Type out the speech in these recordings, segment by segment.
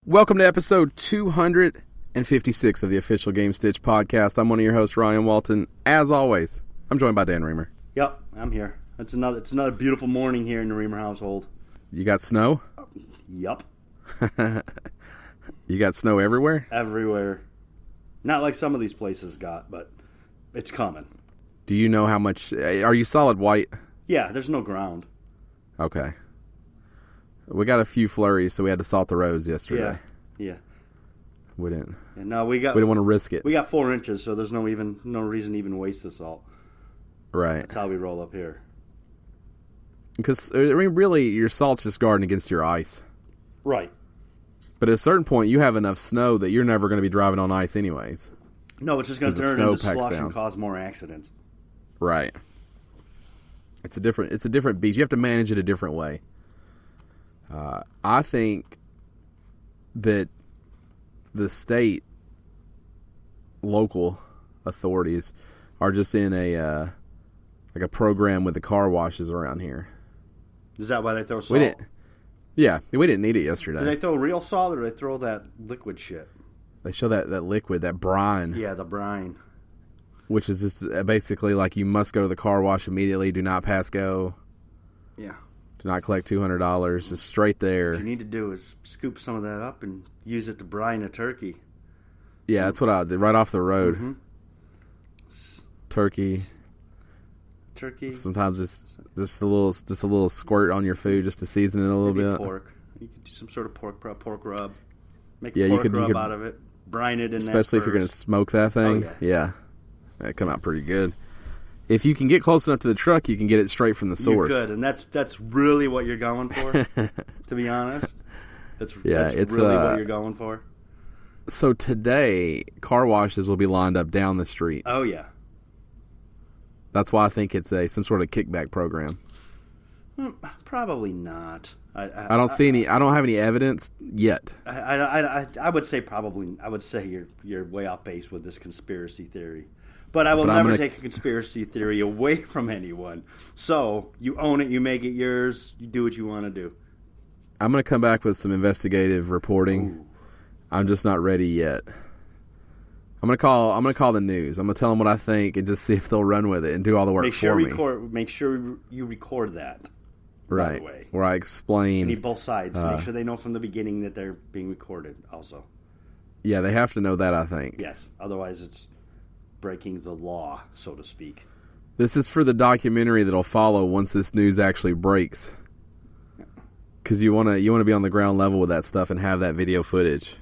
Welcome to episode 256 of the official Gamestitch Podcast. I'm one of your hosts, Ryan Walton. As always, I'm joined by Dan Reamer. Yep, I'm here. It's another beautiful morning here in the Reamer household. You got snow? Yup. You got snow everywhere? Everywhere. Not like some of these places got, but it's coming. Do you know how much... Are you solid white? Yeah, there's no ground. Okay. We got a few flurries, so we had to salt the roads yesterday. Yeah. We didn't. And no, we didn't want to risk it. We got 4 inches, so there's no reason to even waste the salt. Right. That's how we roll up here. Because, I mean, really, your salt's just guarding against your ice. Right. But at a certain point, you have enough snow that you're never going to be driving on ice anyways. No, it's just going to turn into slush and cause more accidents. Right. It's a different beast. You have to manage it a different way. I think that the state, local authorities are just in a program with the car washes around here. Is that why they throw salt? We didn't need it yesterday. Do they throw real salt or do they throw that liquid shit? They show that liquid, that brine. Yeah, the brine. Which is just basically like you must go to the car wash immediately, do not pass go. Yeah. Do not collect $200, just straight there. What you need to do is scoop some of that up and use it to brine a turkey. Yeah, that's what I did, right off the road. Mm-hmm. Turkey. Sometimes just a little squirt on your food just to season it a little bit. Pork. You could do some sort of pork rub. Make a pork rub out of it. Brine it in that especially if you're going to smoke that thing. Oh, yeah. That'd come out pretty good. If you can get close enough to the truck, you can get it straight from the source. You're good, and that's really what you're going for, to be honest. That's really what you're going for. So today, car washes will be lined up down the street. Oh, yeah. That's why I think it's some sort of kickback program. Probably not. I don't see any. I don't have any evidence yet. I would say probably. I would say you're way off base with this conspiracy theory. But I will never take a conspiracy theory away from anyone. So, you own it, you make it yours, you do what you want to do. I'm going to come back with some investigative reporting. Ooh. I'm just not ready yet. I'm going to call the news. I'm going to tell them what I think and just see if they'll run with it and do all the work for me. Make sure you record that. Right. By the way. Where I explain. You need both sides. Make sure they know from the beginning that they're being recorded also. Yeah, they have to know that, I think. Yes. Otherwise, it's breaking the law, so to speak. This is for the documentary that'll follow once this news actually breaks. Because you want to be on the ground level with that stuff and have that video footage.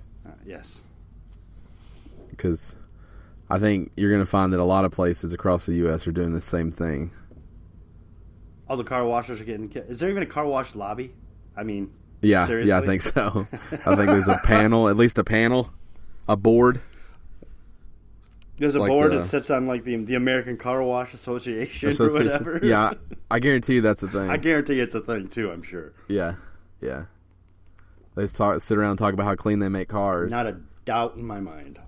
Yes. Because I think you're going to find that a lot of places across the U.S. are doing the same thing. All the car washers are getting... Is there even a car wash lobby? I mean, yeah, seriously? Yeah, I think so. I think there's a panel, at least a board. There's a board that sits on like the American Car Wash Association or whatever. Yeah, I guarantee you that's a thing. I guarantee it's a thing too, I'm sure. Yeah. They sit around and talk about how clean they make cars. Not a doubt in my mind.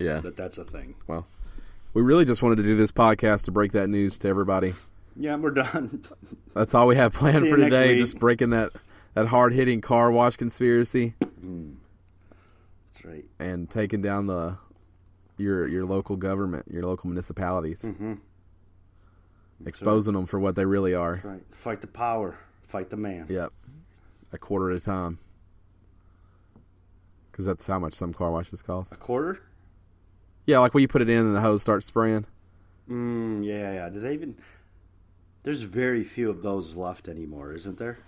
Yeah. That's a thing. Well, we really just wanted to do this podcast to break that news to everybody. Yeah, we're done. That's all we have planned for today, just breaking that hard-hitting car wash conspiracy. That's right. And taking down your local government, your local municipalities. Mm-hmm. Exposing them for what they really are. That's right. Fight the power. Fight the man. Yep. A quarter at a time. Because that's how much some car washes cost. A quarter? Yeah, like when you put it in and the hose starts spraying. Yeah. Do they even... There's very few of those left anymore, isn't there?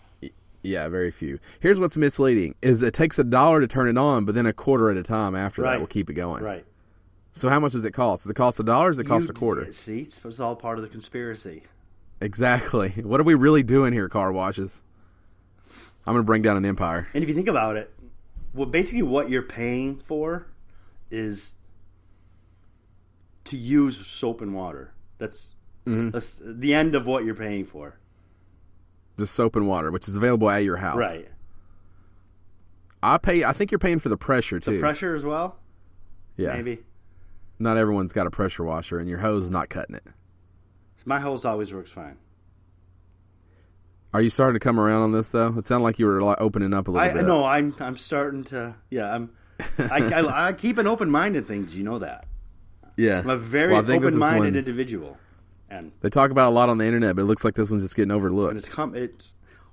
Yeah, very few. Here's what's misleading, is it takes $1 to turn it on, but then a quarter at a time after that will keep it going. Right. So how much does it cost? Does it cost $1 or does it cost a quarter? See, it's all part of the conspiracy. Exactly. What are we really doing here, car washes? I'm going to bring down an empire. And if you think about it, basically what you're paying for is to use soap and water. That's the end of what you're paying for. Just soap and water, which is available at your house. Right. I think you're paying for the pressure, too. The pressure as well? Yeah. Maybe. Not everyone's got a pressure washer, and your hose is not cutting it. My hose always works fine. Are you starting to come around on this, though? It sounded like you were opening up a little bit. No, I'm starting to. Yeah, I keep an open-minded things. You know that. Yeah. I'm a very open-minded individual. And they talk about a lot on the internet, but it looks like this one's just getting overlooked.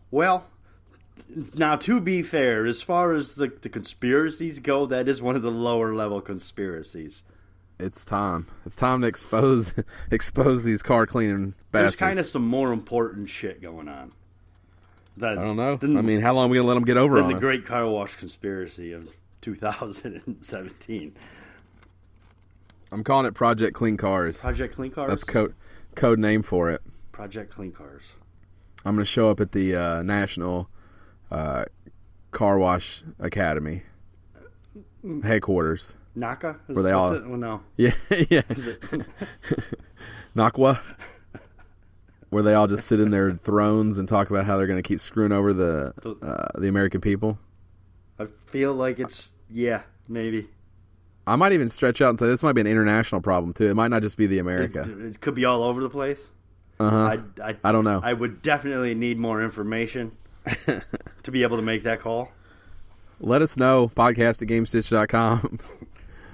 Well, now to be fair, as far as the conspiracies go, that is one of the lower level conspiracies. It's time. It's time to expose these car cleaning bastards. There's kind of some more important shit going on. I don't know. How long are we going to let them get over on the us? Great Car Wash Conspiracy of 2017. I'm calling it Project Clean Cars. Project Clean Cars? That's code name for it. Project Clean Cars. I'm going to show up at the National Car Wash Academy headquarters. Naka? Where they all? Well, no. Yeah, yeah. Nakwa. Where they all just sit in their thrones and talk about how they're going to keep screwing over the American people. I feel like maybe. I might even stretch out and say this might be an international problem too. It might not just be the America. It could be all over the place. I don't know. I would definitely need more information to be able to make that call. Let us know, podcast at Gamestitch.com.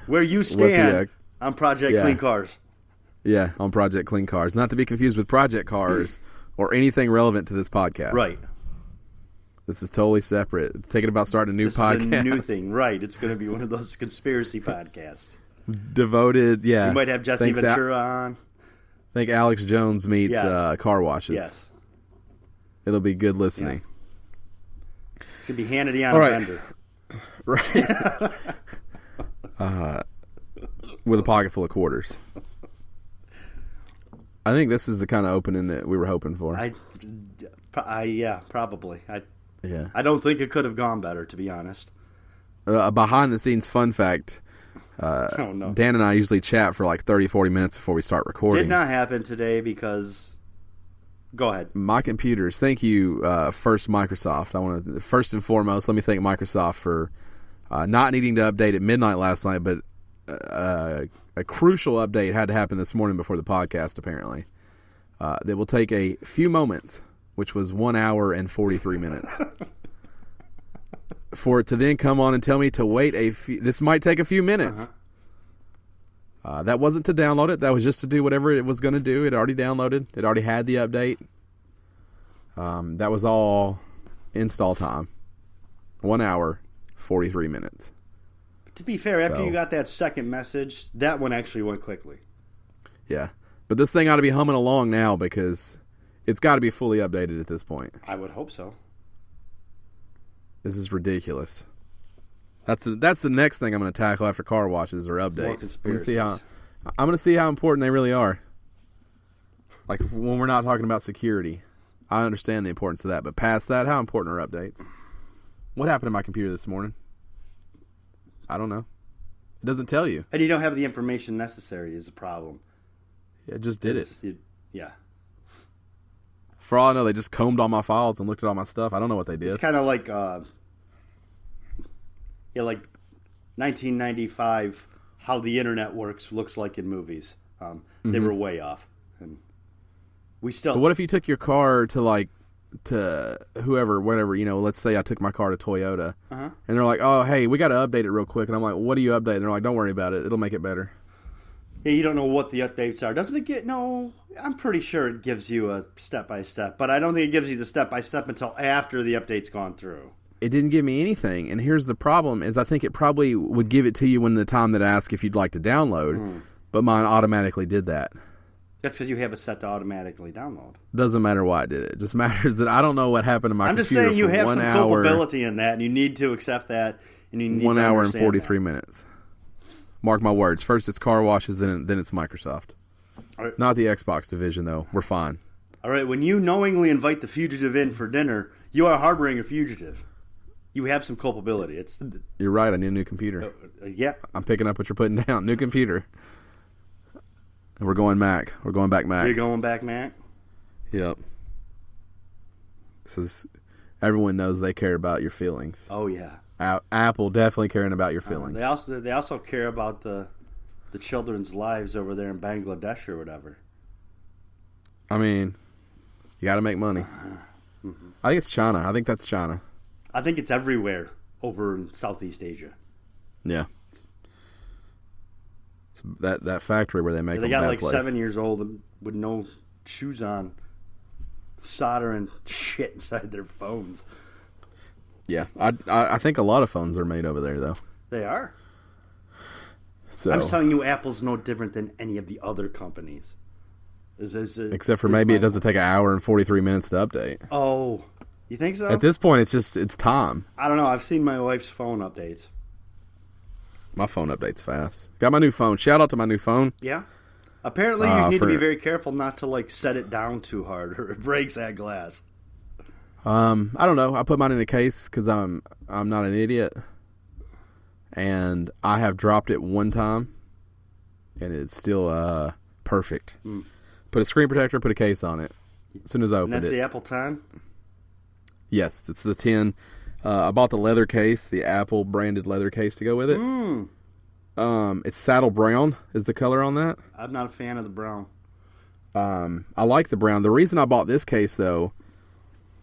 Where you stand on Project Clean Cars. Yeah, on Project Clean Cars. Not to be confused with Project Cars or anything relevant to this podcast. Right. This is totally separate. Thinking about starting a new podcast. This is a new thing, right. It's going to be one of those conspiracy podcasts. Devoted, yeah. You might have Jesse Ventura on. I think Alex Jones meets car washes. Yes. It'll be good listening. Yeah. It's going to be Hannity on a bender. Right. With a pocket full of quarters. I think this is the kind of opening that we were hoping for. Probably. I don't think it could have gone better, to be honest. A behind-the-scenes fun fact. Dan and I usually chat for like 30, 40 minutes before we start recording. Did not happen today because... Go ahead. My computers. Thank you, first Microsoft. I want to first and foremost, let me thank Microsoft for not needing to update at midnight last night, but a crucial update had to happen this morning before the podcast, apparently. That will take a few moments, which was 1 hour and 43 minutes. For it to then come on and tell me to wait this might take a few minutes. That wasn't to download it. That was just to do whatever it was going to do. It already downloaded. It already had the update. That was all install time. 1 hour, 43 minutes. To be fair, after you got that second message, that one actually went quickly. Yeah. But this thing ought to be humming along now because it's got to be fully updated at this point. I would hope so. This is ridiculous. That's the next thing I'm going to tackle after car washes or updates. I'm going to see how important they really are. Like when we're not talking about security, I understand the importance of that. But past that, how important are updates? What happened to my computer this morning? I don't know. It doesn't tell you. And you don't have the information necessary is a problem. Yeah, it just did it. Yeah. For all I know, they just combed all my files and looked at all my stuff. I don't know what they did. It's kind of like, like 1995, how the internet looks like in movies. They were way off. And we still. But what if you took your car to whoever, whatever, let's say I took my car to Toyota, and they're like, oh, hey, we got to update it real quick. And I'm like, what do you update? And they're like, don't worry about it. It'll make it better. Yeah, you don't know what the updates are. Doesn't it get... No, I'm pretty sure it gives you a step-by-step, but I don't think it gives you the step-by-step until after the update's gone through. It didn't give me anything, and here's the problem, is I think it probably would give it to you when the time that asks if you'd like to download, but mine automatically did that. That's because you have it set to automatically download. Doesn't matter why it did it. It just matters that I don't know what happened to my computer. I'm just saying you have some culpability in that, and you need to accept that, and you need 1 to hour and understand 43 minutes. Mark my words. First it's car washes, then it's Microsoft. Right. Not the Xbox division, though. We're fine. All right, when you knowingly invite the fugitive in for dinner, you are harboring a fugitive. You have some culpability. You're right. I need a new computer. Yeah. I'm picking up what you're putting down. New computer. And we're going Mac. We're going back Mac. You're going back Mac? Yep. Everyone knows they care about your feelings. Oh, yeah. Apple definitely caring about your feelings. They also care about the children's lives over there in Bangladesh or whatever. I mean, you got to make money. Mm-hmm. I think it's China. I think that's China. I think it's everywhere over in Southeast Asia. Yeah. It's that factory where they make They got like place. 7 years old with no shoes on, soldering shit inside their phones. Yeah, I think a lot of phones are made over there, though. They are. So I'm telling you, Apple's no different than any of the other companies. Except for maybe it doesn't take an hour and 43 minutes to update. Oh, you think so? At this point, it's time. I don't know. I've seen my wife's phone updates. My phone updates fast. Got my new phone. Shout out to my new phone. Yeah. Apparently, you need to be very careful not to set it down too hard, or it breaks that glass. I don't know. I put mine in a case because I'm not an idiot, and I have dropped it one time, and it's still perfect. Mm. Put a screen protector, put a case on it. As soon as I opened it. And that's the Apple Time? Yes, it's the 10. I bought the leather case, the Apple branded leather case to go with it. Mm. It's saddle brown is the color on that. I'm not a fan of the brown. I like the brown. The reason I bought this case, though,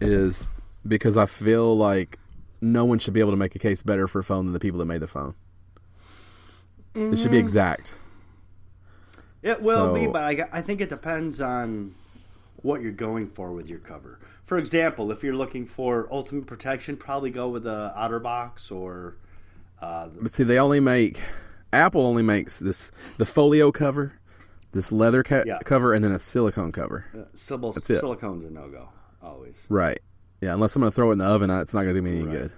is because I feel like no one should be able to make a case better for a phone than the people that made the phone. It should be exact. It will be, but I think it depends on what you're going for with your cover. For example, if you're looking for ultimate protection, probably go with a OtterBox or... but see, Apple only makes the folio cover, this leather cover, and then a silicone cover. That's it. Silicone's a no-go, always. Right. Yeah, unless I'm going to throw it in the oven, it's not going to do me any good.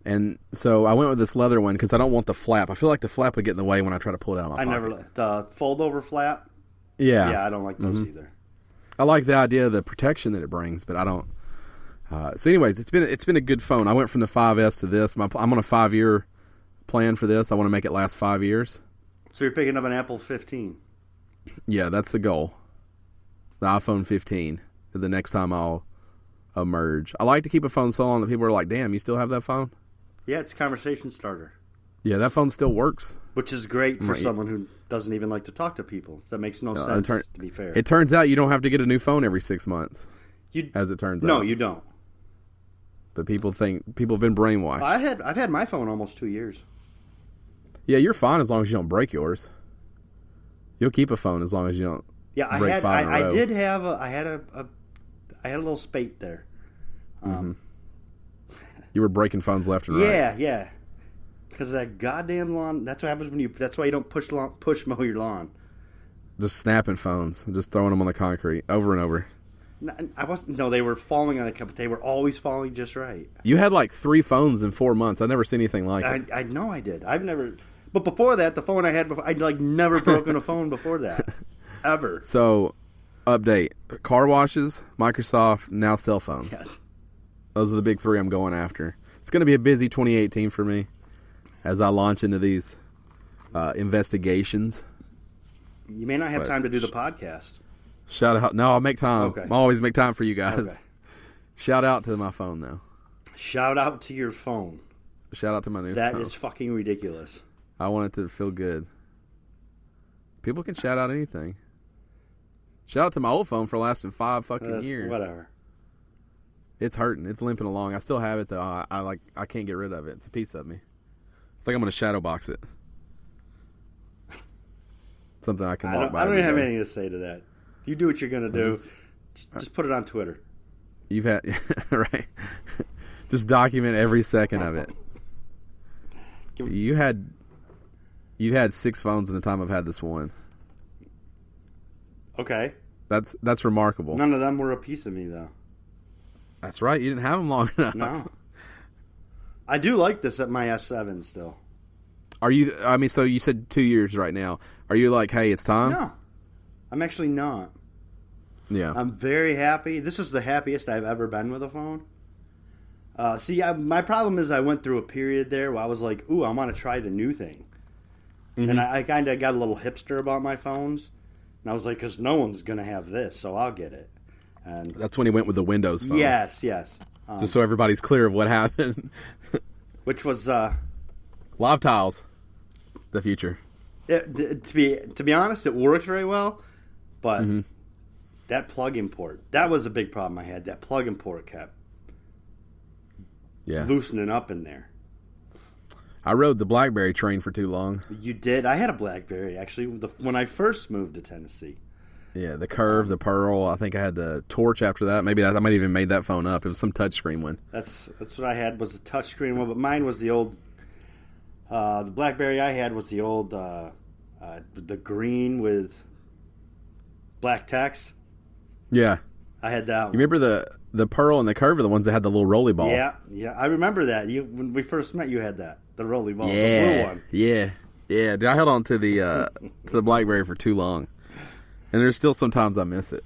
And so I went with this leather one because I don't want the flap. I feel like the flap would get in the way when I try to pull it out of my pocket. The fold-over flap? Yeah. Yeah, I don't like those either. I like the idea of the protection that it brings, but I don't. So anyways, it's been a good phone. I went from the 5S to this. I'm on a 5-year plan for this. I want to make it last 5 years. So you're picking up an Apple 15? Yeah, that's the goal. The iPhone 15. The next time I'll emerge. I like to keep a phone so long that people are like, damn, you still have that phone? Yeah, it's a conversation starter. Yeah, that phone still works. Which is great for someone who doesn't even like to talk to people. That makes no sense, to be fair. It turns out you don't have to get a new phone every 6 months, as it turns out. No, you don't. But people have been brainwashed. I've had my phone almost 2 years. Yeah, you're fine as long as you don't break yours. You'll keep a phone as long as you don't break 5 in a row. I had a little spate there. You were breaking phones left and right. Yeah. Because of that goddamn lawn. That's what happens that's why you don't push mow your lawn. Just snapping phones, just throwing them on the concrete over and over. No, they were falling on the cup, but they were always falling just right. You had like 3 phones in 4 months. I've never seen anything like it. I know I did. I've never. But before that, the phone I had before, I'd never broken a phone before that, ever. So, update: car washes, Microsoft, now cell phones. Yes. Those are the big 3 I'm going after. It's going to be a busy 2018 for me as I launch into these investigations. You may not have time to do the podcast. Shout out. No, I'll make time. Okay. I'll always make time for you guys. Okay. Shout out to my phone, though. Shout out to your phone. Shout out to my new phone. That is fucking ridiculous. I want it to feel good. People can shout out anything. Shout out to my old phone for lasting 5 fucking years. Whatever. It's hurting. It's limping along. I still have it, though. I can't get rid of it. It's a piece of me. I think I'm going to shadow box it. Something I can walk by. I don't even have anything to say to that. You do what you're going to do. Just put it on Twitter. You've had... right. Just document every second of it. You've had 6 phones in the time I've had this one. Okay. That's remarkable. None of them were a piece of me, though. That's right. You didn't have them long enough. No. I do like this at my S7 still. Are you... I mean, so you said 2 years right now. Are you like, hey, it's time? No. I'm actually not. Yeah. I'm very happy. This is the happiest I've ever been with a phone. My problem is I went through a period there where I was like, ooh, I want to try the new thing. Mm-hmm. And I kind of got a little hipster about my phones. And I was like, because no one's going to have this, so I'll get it. And that's when he went with the Windows phone. Yes. Just so everybody's clear of what happened. Which was... Live Tiles. The future. To be honest, it worked very well, but that plug-in port, that was a big problem I had. That plug-in port kept loosening up in there. I rode the BlackBerry train for too long. You did? I had a BlackBerry, actually, when I first moved to Tennessee. Yeah, the Curve, the Pearl. I think I had the Torch after that. Maybe I might have even made that phone up. It was some touchscreen one. That's what I had, was the touchscreen one, but mine was the old... the BlackBerry I had was the old, the green with black text. Yeah. I had that one. You remember the Pearl and the Curve are the ones that had the little rolly ball? Yeah. I remember that. When we first met, you had that. The rolly ball. Yeah. The blue one. Yeah. Dude, I held on to the BlackBerry for too long. And there's still sometimes I miss it.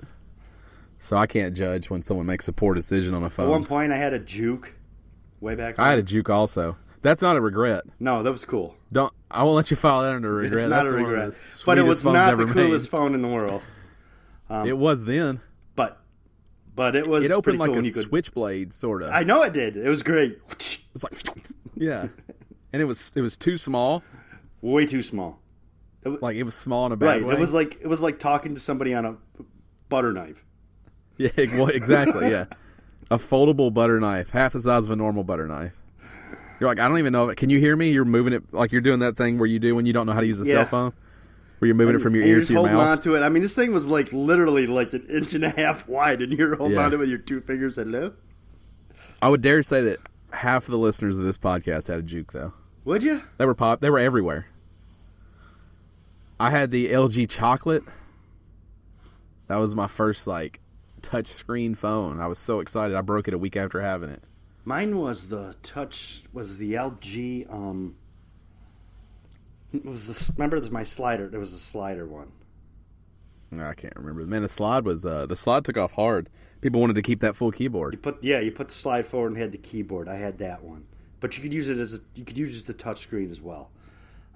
So I can't judge when someone makes a poor decision on a phone. At one point, I had a Juke way back then. I had a Juke also. That's not a regret. No, that was cool. I won't let you file that under regret. It's not a regret. But it was not the coolest phone in the world. It was then. But it was. It opened like cool a switchblade, sort of. I know it did. It was great. It's like, yeah, and it was too small. Way too small. It was small in a bad way. It was like talking to somebody on a butter knife. Yeah, well, exactly. Yeah, a foldable butter knife, half the size of a normal butter knife. You're like, I don't even know. Can you hear me? You're moving it like you're doing that thing where you do when you don't know how to use a cell phone, where you're moving it from your ear to your mouth. Holding on to it. I mean, this thing was like literally like an inch and a half wide, and you're holding on to it with your two fingers. Hello. I would dare say that half of the listeners of this podcast had a Juke, though. Would you? They were everywhere. I had the LG Chocolate. That was my first touch screen phone. I was so excited. I broke it a week after having it. Mine was the LG. Remember, this my slider. There was a slider one. No, I can't remember. Man, the slide took off hard. People wanted to keep that full keyboard. You put the slide forward and had the keyboard. I had that one, but you could use it as the touch screen as well.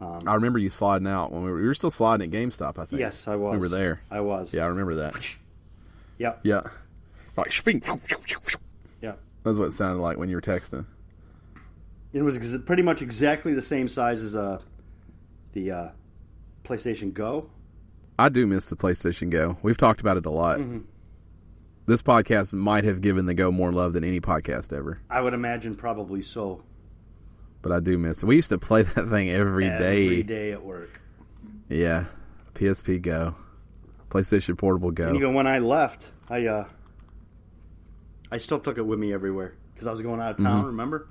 I remember you sliding out when we were still sliding at GameStop. I think. Yes, I was. We were there. I was. Yeah, I remember that. Yep. Yeah. Like sping. Yeah. That's what it sounded like when you were texting. It was pretty much exactly the same size as the PlayStation Go. I do miss the PlayStation Go. We've talked about it a lot. Mm-hmm. This podcast might have given the Go more love than any podcast ever. I would imagine probably so. But I do miss it. We used to play that thing every day. Every day at work. Yeah. PSP Go. PlayStation Portable Go. And even when I left, I still took it with me everywhere. Because I was going out of town, remember?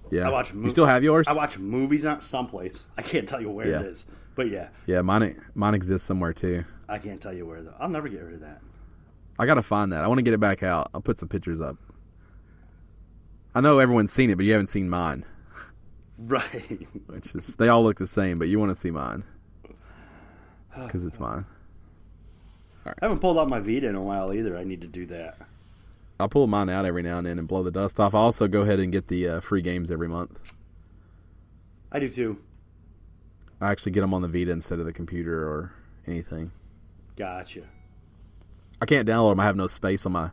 Yeah. You still have yours? I watch movies on someplace. I can't tell you where it is. But yeah. Yeah, mine exists somewhere too. I can't tell you where though. I'll never get rid of that. I got to find that. I want to get it back out. I'll put some pictures up. I know everyone's seen it, but you haven't seen mine. Right. Which is, they all look the same, but you want to see mine. Because it's mine. All right. I haven't pulled out my Vita in a while either. I need to do that. I'll pull mine out every now and then and blow the dust off. I also go ahead and get the free games every month. I do too. I actually get them on the Vita instead of the computer or anything. Gotcha. I can't download them. I have no space on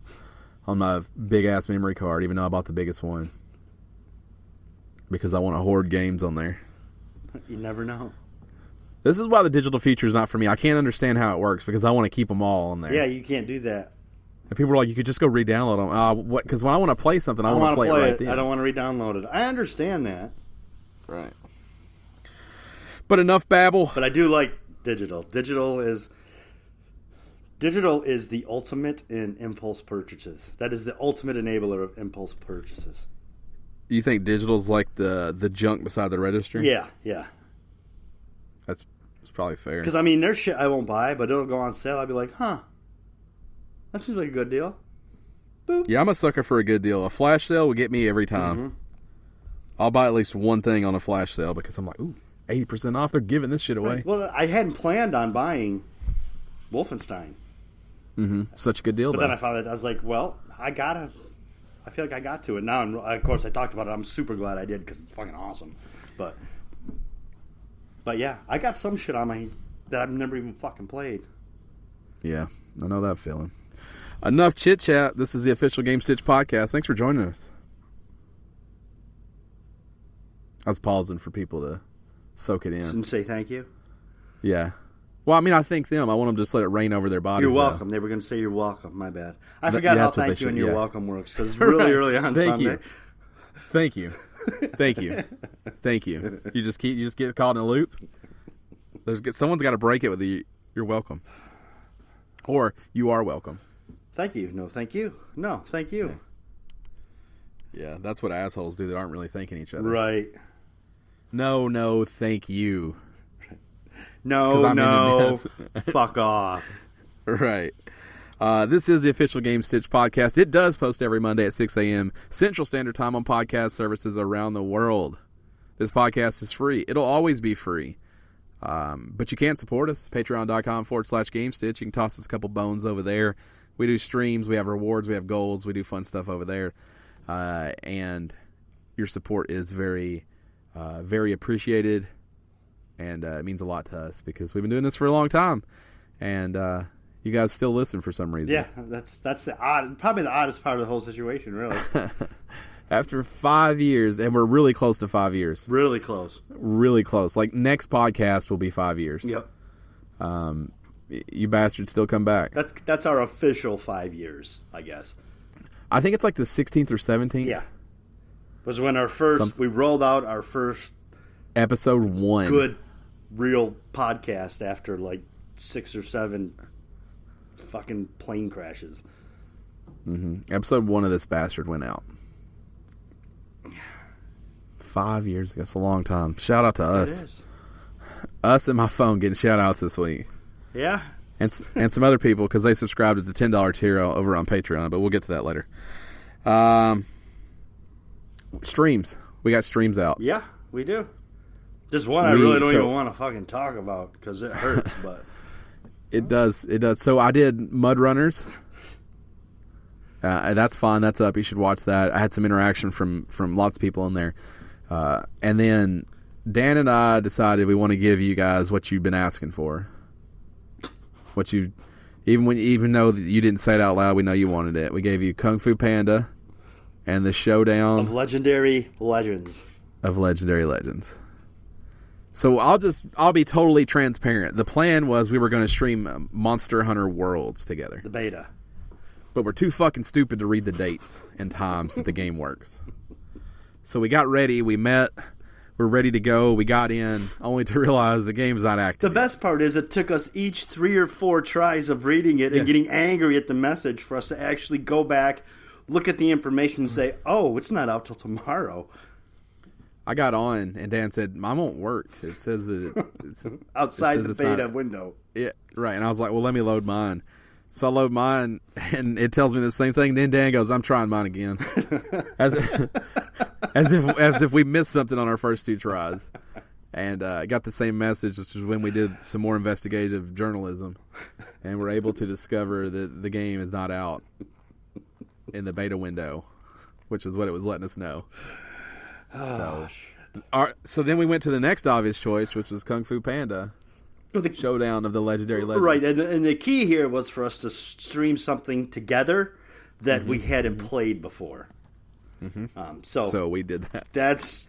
my big ass memory card, even though I bought the biggest one. Because I want to hoard games on there. You never know. This is why the digital feature is not for me. I can't understand how it works because I want to keep them all on there. Yeah, you can't do that. And people are like, you could just go re-download them. What? Because when I want to play something, I want to play it right then. I don't want to re-download it. I understand that. Right. But enough babble. But I do like digital. Digital is the ultimate in impulse purchases. That is the ultimate enabler of impulse purchases. You think digital's like the junk beside the register? Yeah. That's probably fair. Because, I mean, there's shit I won't buy, but it'll go on sale. I'll be like, that seems like a good deal. Boop. Yeah, I'm a sucker for a good deal. A flash sale will get me every time. Mm-hmm. I'll buy at least one thing on a flash sale because I'm like, ooh, 80% off. They're giving this shit away. Right. Well, I hadn't planned on buying Wolfenstein. Mm-hmm. Such a good deal, But then I found it. I was like, well, I feel like I got to it now. And, of course, I talked about it. I'm super glad I did because it's fucking awesome. But But yeah, I got some shit on my that I've never even fucking played. Yeah, I know that feeling. Enough chit chat. This is the official Gamestitch Podcast. Thanks for joining us. I was pausing for people to soak it in and say thank you. Yeah. Well, I mean, I thank them. I want them to just let it rain over their bodies. You're welcome. They were going to say you're welcome. My bad. I forgot how thank you and you're welcome works because it's really early on Sunday. Thank you. Thank you. Thank you. You just get caught in a loop. Someone's got to break it with the "you're welcome," or "you are welcome." Thank you. No, thank you. No, thank you. Yeah, that's what assholes do that aren't really thanking each other. Right. No, thank you. No, fuck off. Right. This is the official Gamestitch Podcast. It does post every Monday at 6 a.m. Central Standard Time on podcast services around the world. This podcast is free. It'll always be free. But you can support us. Patreon.com/Gamestitch. You can toss us a couple bones over there. We do streams. We have rewards. We have goals. We do fun stuff over there. And your support is very, very appreciated. And it means a lot to us because we've been doing this for a long time. And you guys still listen for some reason. Yeah, that's probably the oddest part of the whole situation, really. After 5 years, and we're really close to 5 years. Really close. Really close. Like, next podcast will be 5 years. Yep. You bastards still come back. That's our official 5 years, I guess. I think it's like the 16th or 17th. Yeah. Was when we rolled out our first episode 1. Good, real podcast after like 6 or 7 fucking plane crashes. Mm-hmm. Episode 1 of this bastard went out 5 years ago. That's a long time. Shout out to us. It is. Us and my phone getting shout outs this week. Yeah. And some other people because they subscribed to the $10 tier over on Patreon, but we'll get to that later. Streams. We got streams out. Yeah, we do. There's one I really don't even want to fucking talk about because it hurts, but it does. So I did Mud Runners. That's fun. That's up. You should watch that. I had some interaction from lots of people in there. And then Dan and I decided we want to give you guys what you've been asking for. Even though you didn't say it out loud, we know you wanted it. We gave you Kung Fu Panda and the Showdown of Legendary Legends. So I'll be totally transparent. The plan was we were going to stream Monster Hunter Worlds together. The beta. But we're too fucking stupid to read the dates and times that the game works. So we got ready, we met, we're ready to go, we got in, only to realize the game's not active. The best part is it took us each 3 or 4 tries of reading it and getting angry at the message for us to actually go back, look at the information and say, oh, it's not out till tomorrow. I got on, and Dan said, mine won't work. It says that it's outside the beta window. Yeah, right. And I was like, well, let me load mine. So I load mine, and it tells me the same thing. Then Dan goes, I'm trying mine again. as if we missed something on our first 2 tries. And I got the same message. This was when we did some more investigative journalism. And we're able to discover that the game is not out in the beta window, which is what it was letting us know. So then we went to the next obvious choice, which was Kung Fu Panda. The Showdown of the Legendary Legends. Right, and the key here was for us to stream something together that we hadn't played before. Mm-hmm. So we did that. That's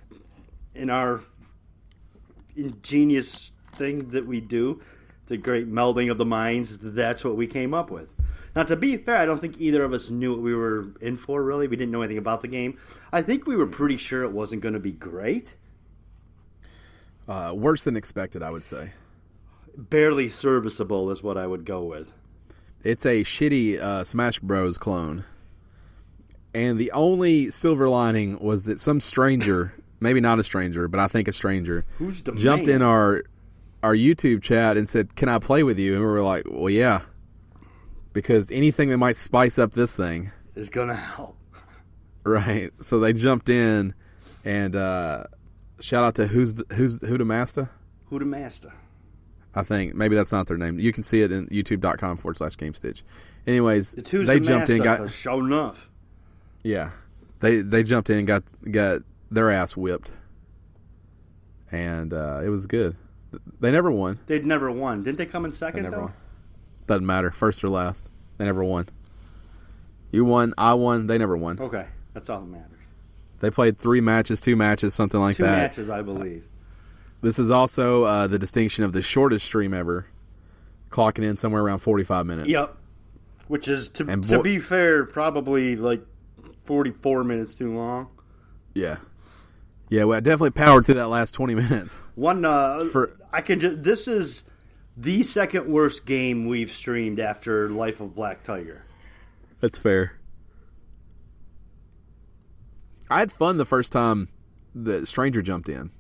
in our ingenious thing that we do, the great melding of the minds. That's what we came up with. Now, to be fair, I don't think either of us knew what we were in for, really. We didn't know anything about the game. I think we were pretty sure it wasn't going to be great. Worse than expected, I would say. Barely serviceable is what I would go with. It's a shitty Smash Bros. Clone. And the only silver lining was that some stranger, maybe not a stranger, but I think a stranger, jumped in our YouTube chat and said, can I play with you? And we were like, well, yeah. Because anything that might spice up this thing is going to help. Right. So they jumped in and shout out to Huda Master? Huda Master. I think. Maybe that's not their name. You can see it in youtube.com/Gamestitch. Anyways, it's Who's they the jumped master, in and got... Sure enough. Yeah. They jumped in and got their ass whipped. And it was good. They never won. They'd never won. Didn't they come in second, though? Won. Doesn't matter. First or last. They never won. You won. I won. They never won. Okay. That's all that matters. They played 2 matches, something like that. 2 matches, I believe. This is also the distinction of the shortest stream ever, clocking in somewhere around 45 minutes. Yep. Which is, to be fair, probably like 44 minutes too long. Yeah. Yeah, well, I definitely powered through that last 20 minutes. This is the second worst game we've streamed after Life of Black Tiger. That's fair. I had fun the first time the stranger jumped in.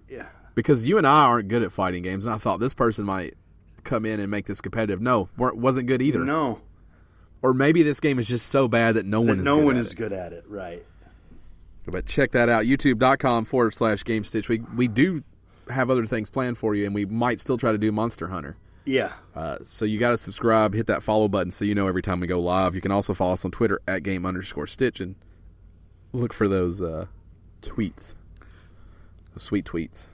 Yeah. Because you and I aren't good at fighting games, and I thought this person might come in and make this competitive. No, wasn't good either. No. Or maybe this game is just so bad that no one is good at it. Right. But check that out, youtube.com/GameStitch. We do have other things planned for you, and we might still try to do Monster Hunter. Yeah. So you got to subscribe, hit that follow button so you know every time we go live. You can also follow us on Twitter at @game_stitch and look for those tweets. Those sweet tweets.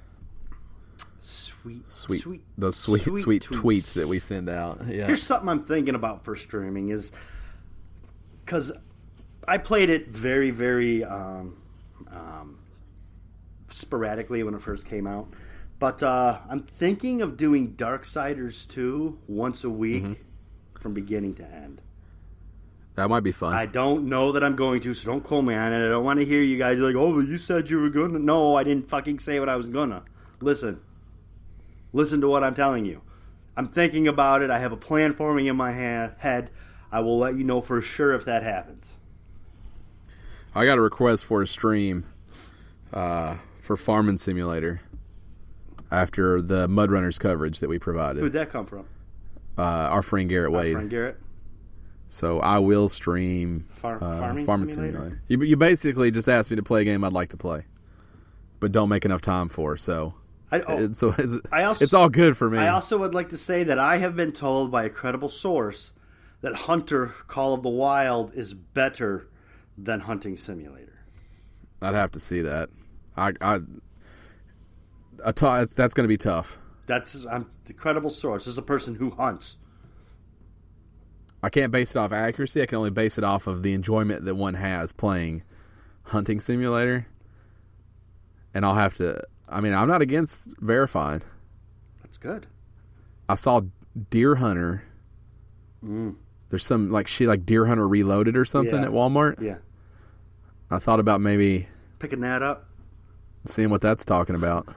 Those sweet tweets that we send out. Yeah. Here's something I'm thinking about for streaming is because I played it very, very sporadically when it first came out. But I'm thinking of doing Darksiders 2 once a week from beginning to end. That might be fun. I don't know that I'm going to, so don't call me on it. I don't want to hear you guys like, oh, you said you were going to. No, I didn't fucking say what I was going to. Listen to what I'm telling you. I'm thinking about it. I have a plan forming in my head. I will let you know for sure if that happens. I got a request for a stream for Farming Simulator after the Mud Runners coverage that we provided. Who'd that come from? Our friend Garrett Wade. Our friend Garrett? So I will stream Farming Simulator. You basically just asked me to play a game I'd like to play, but don't make enough time for. So it's all good for me. I also would like to say that I have been told by a credible source that Hunter Call of the Wild is better than Hunting Simulator. I'd have to see that. That's going to be tough. I'm the credible source. This is a person who hunts. I can't base it off accuracy. I can only base it off of the enjoyment that one has playing Hunting Simulator. And I'll have to... I mean, I'm not against verifying. That's good. I saw Deer Hunter. There's some like Deer Hunter Reloaded or something at Walmart. Yeah. I thought about maybe... picking that up. Seeing what that's talking about.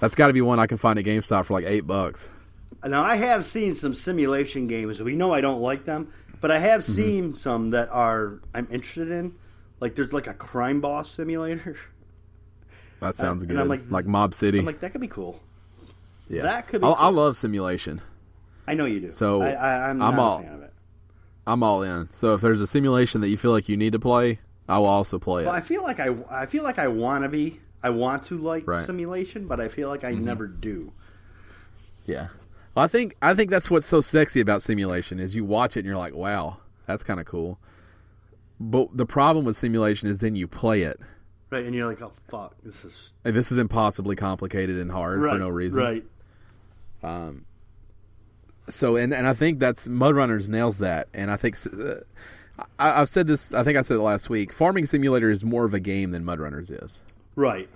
That's got to be one I can find at GameStop for like $8. Now, I have seen some simulation games. We know I don't like them, but I have seen some that I'm interested in. Like, there's like a crime boss simulator. That sounds good. Like Mob City. I'm like, that could be cool. Yeah. That could be cool. I love simulation. I know you do. So I'm not a fan of it. I'm all in. So if there's a simulation that you feel like you need to play, I will also play it. Well, I feel like I want to be. I want to like simulation, but I feel like I never do. Yeah. Well, I think that's what's so sexy about simulation is you watch it and you're like, wow, that's kind of cool. But the problem with simulation is then you play it. Right, and you're like, oh, fuck, this is impossibly complicated and hard for no reason. Right. So, and I think that's Mud Runners nails that. And I think I've said this, I think I said it last week. Farming Simulator is more of a game than Mud Runners is. Right.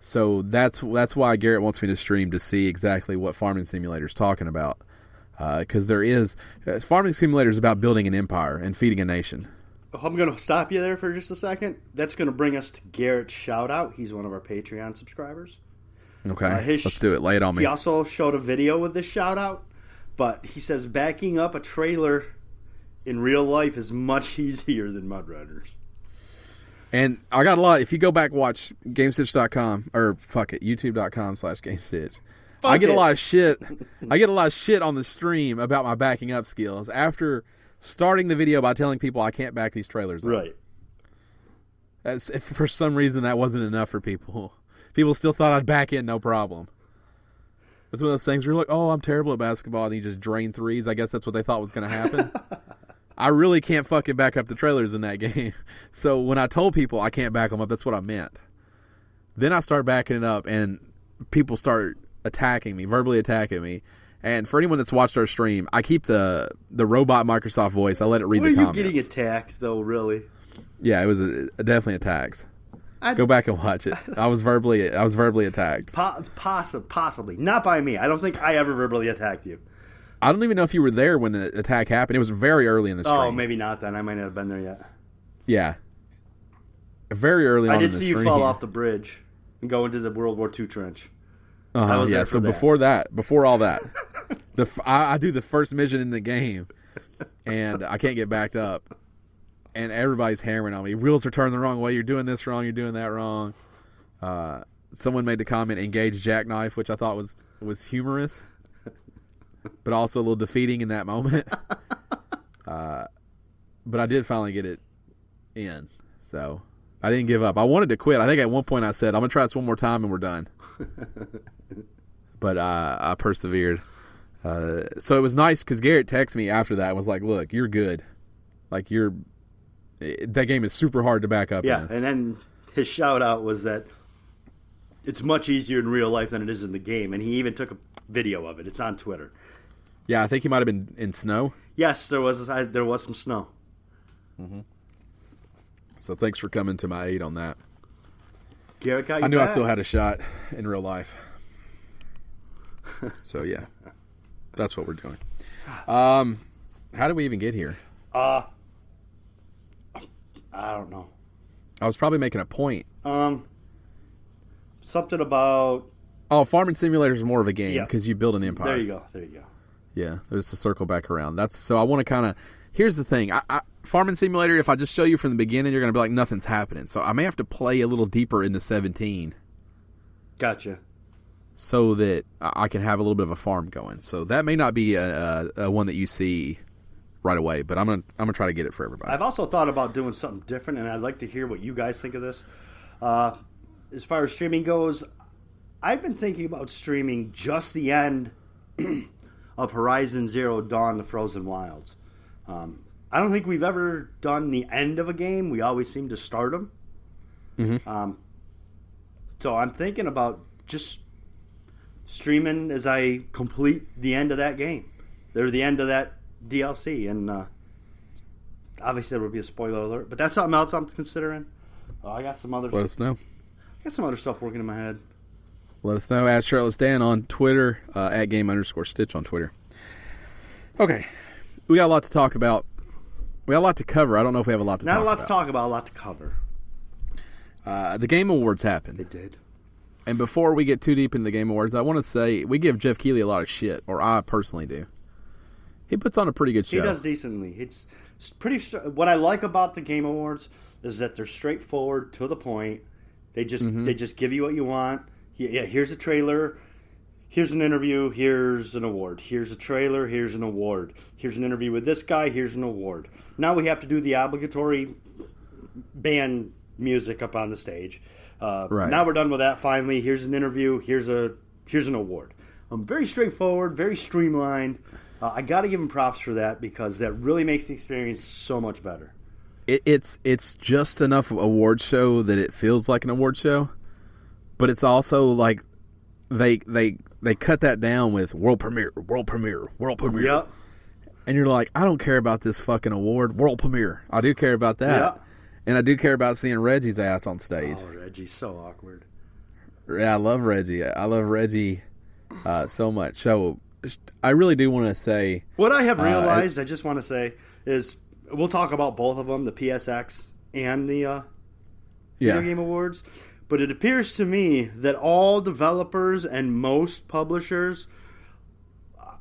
So that's why Garrett wants me to stream to see exactly what Farming Simulator is talking about. Because Farming Simulator is about building an empire and feeding a nation. I'm going to stop you there for just a second. That's going to bring us to Garrett's shout-out. He's one of our Patreon subscribers. Okay, let's do it. Lay it on me. He also showed a video with this shout-out, but he says backing up a trailer in real life is much easier than Mud Runners. And I got a lot. If you go back watch Gamestitch.com, or fuck it, youtube.com/Gamestitch. I get a lot of shit. I get a lot of shit on the stream about my backing up skills after starting the video by telling people I can't back these trailers up. Right. If for some reason that wasn't enough for people. People still thought I'd back in no problem. It's one of those things where you're like, oh, I'm terrible at basketball, and you just drain threes. I guess that's what they thought was going to happen. I really can't fucking back up the trailers in that game. So when I told people I can't back them up, that's what I meant. Then I start backing it up, and people start attacking me, verbally attacking me. And for anyone that's watched our stream, I keep the robot Microsoft voice. I let it read the comments. Were you getting attacked, though, really? Yeah, it was definitely attacks. Go back and watch it. I was verbally attacked. Possibly. Not by me. I don't think I ever verbally attacked you. I don't even know if you were there when the attack happened. It was very early in the stream. Oh, maybe not then. I might not have been there yet. Yeah. Very early on in the stream. I did see you fall off the bridge and go into the World War II trench. Yeah, so before all that, I do the first mission in the game, and I can't get backed up, and everybody's hammering on me. Wheels are turning the wrong way. You're doing this wrong. You're doing that wrong. Someone made the comment, "Engage jackknife," which I thought was humorous, but also a little defeating in that moment. But I did finally get it in, so I didn't give up. I wanted to quit. I think at one point I said, "I'm gonna try this one more time and we're done." But I persevered. So it was nice because Garrett texted me after that and was like, "Look, you're good. Like that game is super hard to back up." Yeah, in. And then his shout out was that it's much easier in real life than it is in the game, and he even took a video of it. It's on Twitter. Yeah, I think he might have been in snow. Yes, there was some snow. Mm-hmm. So thanks for coming to my aid on that. Garrett got you I knew back. I still had a shot in real life. So yeah, that's what we're doing. How did we even get here? I don't know. I was probably making a point. Something about... Oh, Farming Simulator is more of a game because you build an empire. There you go. Yeah, there's a circle back around. So I want to kind of... Here's the thing. Farming Simulator, if I just show you from the beginning, you're going to be like, nothing's happening. So I may have to play a little deeper into 17. Gotcha. So that I can have a little bit of a farm going. So that may not be a one that you see right away, but I'm gonna try to get it for everybody. I've also thought about doing something different, and I'd like to hear what you guys think of this. As far as streaming goes, I've been thinking about streaming just the end of Horizon Zero Dawn: The Frozen Wilds. I don't think we've ever done the end of a game. We always seem to start them. Mm-hmm. So I'm thinking about just streaming as I complete the end of that game. They're the end of that DLC, and obviously there would be a spoiler alert, but that's something else I'm considering. I got some other. Let us know. I got some other stuff working in my head. Let us know. At Shirtless Dan on Twitter, at Game_Stitch on Twitter. Okay, we got a lot to talk about. We got a lot to cover. I don't know if we have a lot to talk about. Not a lot to talk about, a lot to cover. The Game Awards happened. They did. And before we get too deep into the Game Awards, I want to say we give Jeff Keighley a lot of shit, or I personally do. He puts on a pretty good show. He does decently. It's pretty. What I like about the Game Awards is that they're straightforward, to the point. They just give you what you want. Yeah, here's a trailer. Here's an interview. Here's an award. Here's a trailer. Here's an award. Here's an interview with this guy. Here's an award. Now we have to do the obligatory band music up on the stage. Right. Now we're done with that. Finally, here's an interview. Here's an award. Very straightforward. Very streamlined. I got to give them props for that because that really makes the experience so much better. It's just enough award show that it feels like an award show, but it's also like they cut that down with world premiere. Yep. And you're like, I don't care about this fucking award. World premiere. I do care about that. Yep. And I do care about seeing Reggie's ass on stage. Oh, Reggie's so awkward. Yeah, I love Reggie. I love Reggie so much. So I really do want to say... What I have realized, I just want to say, is we'll talk about both of them, the PSX and the Video Game Awards. But it appears to me that all developers and most publishers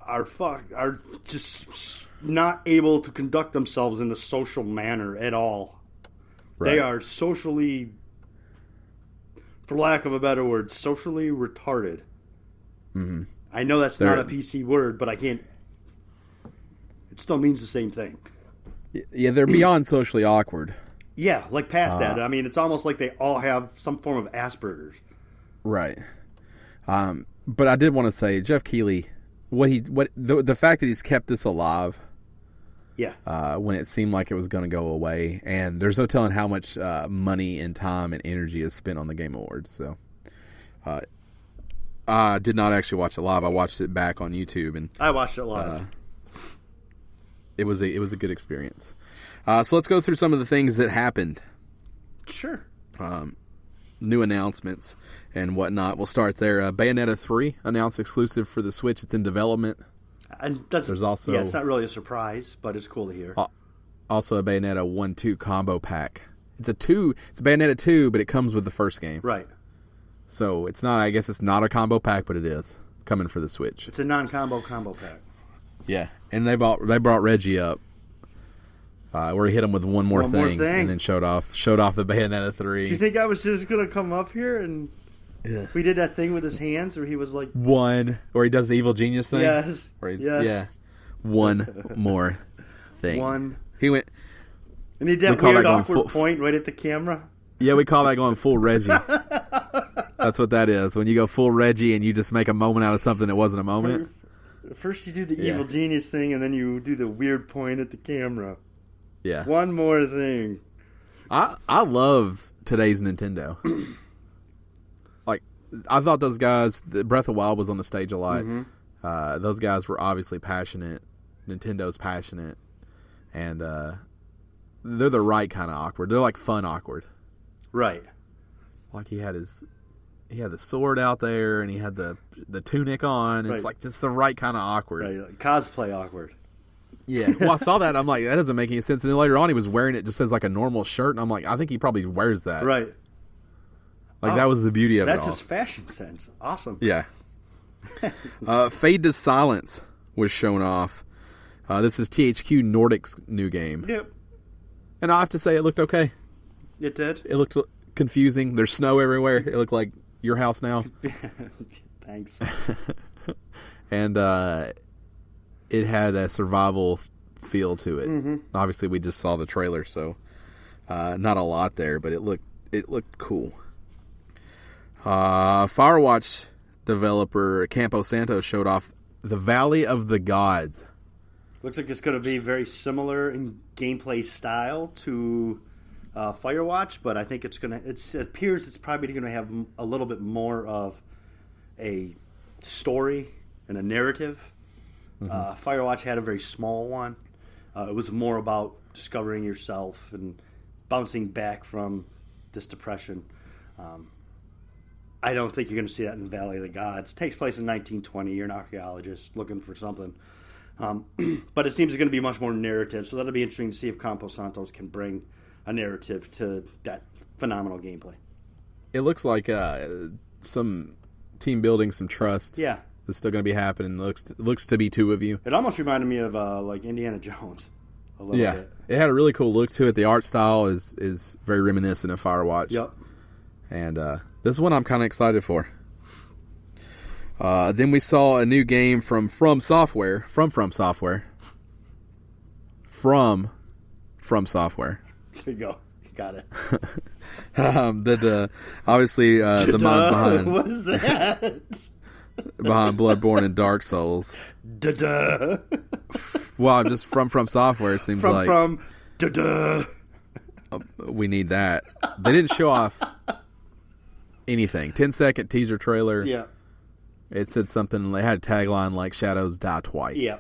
are just not able to conduct themselves in a social manner at all. Right. They are socially, for lack of a better word, socially retarded. Mm-hmm. I know that's not a PC word, but I can't... It still means the same thing. Yeah, they're beyond socially awkward. Yeah, like past that. I mean, it's almost like they all have some form of Asperger's. Right. But I did want to say, Jeff Keighley, the fact that he's kept this alive. Yeah. When it seemed like it was going to go away, and there's no telling how much money and time and energy is spent on the Game Awards. So, I did not actually watch it live. I watched it back on YouTube, and I watched it live. It was a good experience. So let's go through some of the things that happened. Sure. New announcements and whatnot. We'll start there. Bayonetta 3 announced exclusive for the Switch. It's in development. And there's also it's not really a surprise, but it's cool to hear. Also a Bayonetta 1-2 combo pack. It's a Bayonetta 2, but it comes with the first game. Right. So it's not. I guess it's not a combo pack, but it is coming for the Switch. It's a non-combo combo pack. Yeah, and they brought Reggie up, where he hit him with one more thing, and then showed off the Bayonetta 3. Do you think I was just gonna come up here and we did that thing with his hands, where he was like where he does the evil genius thing? Yes. Yeah. One more thing. He went, and he did that weird awkward point right at the camera. Yeah, we call that going full Reggie. That's what that is. When you go full Reggie and you just make a moment out of something that wasn't a moment. First you do the evil genius thing, and then you do the weird point at the camera. Yeah. One more thing. I love today's Nintendo. Like, I thought those guys, Breath of the Wild was on the stage a lot. Mm-hmm. Those guys were obviously passionate. Nintendo's passionate. And they're the right kind of awkward. They're like fun awkward. Right. Like he had the sword out there, and he had the tunic on. It's like just the right kind of awkward. Right, like cosplay awkward. Yeah. Well, I saw that, and I'm like, that doesn't make any sense. And then later on, he was wearing it just as like a normal shirt, and I'm like, I think he probably wears that. Right. Like that was the beauty of it all. That's his fashion sense. Awesome. Yeah. Fade to Silence was shown off. This is THQ Nordic's new game. Yep. And I have to say, it looked okay. It did? It looked confusing. There's snow everywhere. It looked like your house now. Thanks. And it had a survival feel to it. Mm-hmm. Obviously, we just saw the trailer, so not a lot there, but it looked cool. Firewatch developer Campo Santo showed off the Valley of the Gods. Looks like it's going to be very similar in gameplay style to Firewatch, but I think it appears it's probably going to have a little bit more of a story and a narrative. Mm-hmm. Firewatch had a very small one. It was more about discovering yourself and bouncing back from this depression. I don't think you're going to see that in Valley of the Gods. It takes place in 1920. You're an archaeologist looking for something. But it seems it's going to be much more narrative, so that'll be interesting to see if Campo Santos can bring a narrative to that phenomenal gameplay. It looks like some team building, some trust. Yeah. Is still going to be happening. Looks to be two of you. It almost reminded me of like Indiana Jones a little bit. It had a really cool look to it. The art style is very reminiscent of Firewatch. Yep. And this is one I'm kind of excited for. Then we saw a new game from Software. From Software. There you go. You got it. Obviously the minds behind. What is that? Behind Bloodborne and Dark Souls. Da-da. Well, just from Software seems da-da. We need that. They didn't show off anything. 10-second teaser trailer. Yeah. It said something. They had a tagline like "Shadows die twice." Yeah.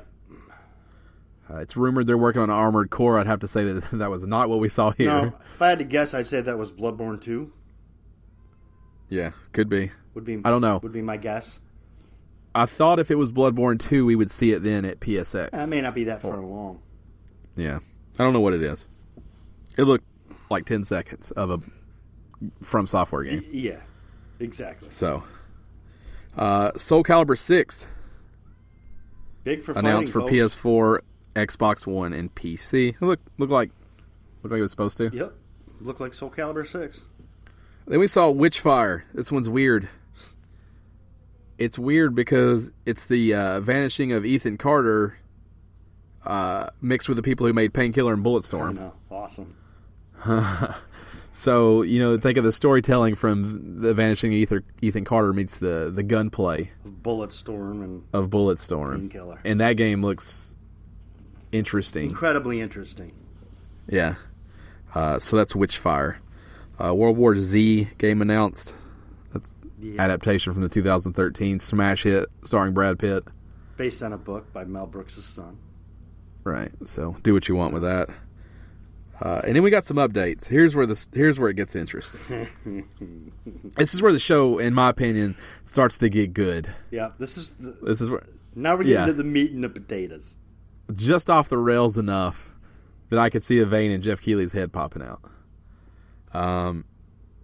It's rumored they're working on an Armored Core. I'd have to say that was not what we saw here. No, if I had to guess, I'd say that was Bloodborne 2. Yeah, could be. I don't know. Would be my guess. I thought if it was Bloodborne 2, we would see it then at PSX. That may not be that far along. Yeah. I don't know what it is. It looked like 10 seconds of a From Software game. Yeah, exactly. So, Soul Calibur 6 big for announced for folks. PS4, Xbox One, and PC. It looked like it was supposed to. Yep. Looked like Soul Calibur 6. Then we saw Witchfire. This one's weird. It's weird because it's the vanishing of Ethan Carter mixed with the people who made Painkiller and Bulletstorm. I know. Awesome. So, think of the storytelling from the vanishing of Ethan Carter meets the gunplay of Bulletstorm. Painkiller. And that game looks interesting. Incredibly interesting. Yeah. So that's Witchfire. World War Z game announced. adaptation from the 2013 smash hit starring Brad Pitt. Based on a book by Mel Brooks' son. Right. So do what you want with that. And then we got some updates. Here's where it gets interesting. This is where the show, in my opinion, starts to get good. Yeah, this is where. Now we're getting to the meat and the potatoes. Just off the rails enough that I could see a vein in Jeff Keighley's head popping out.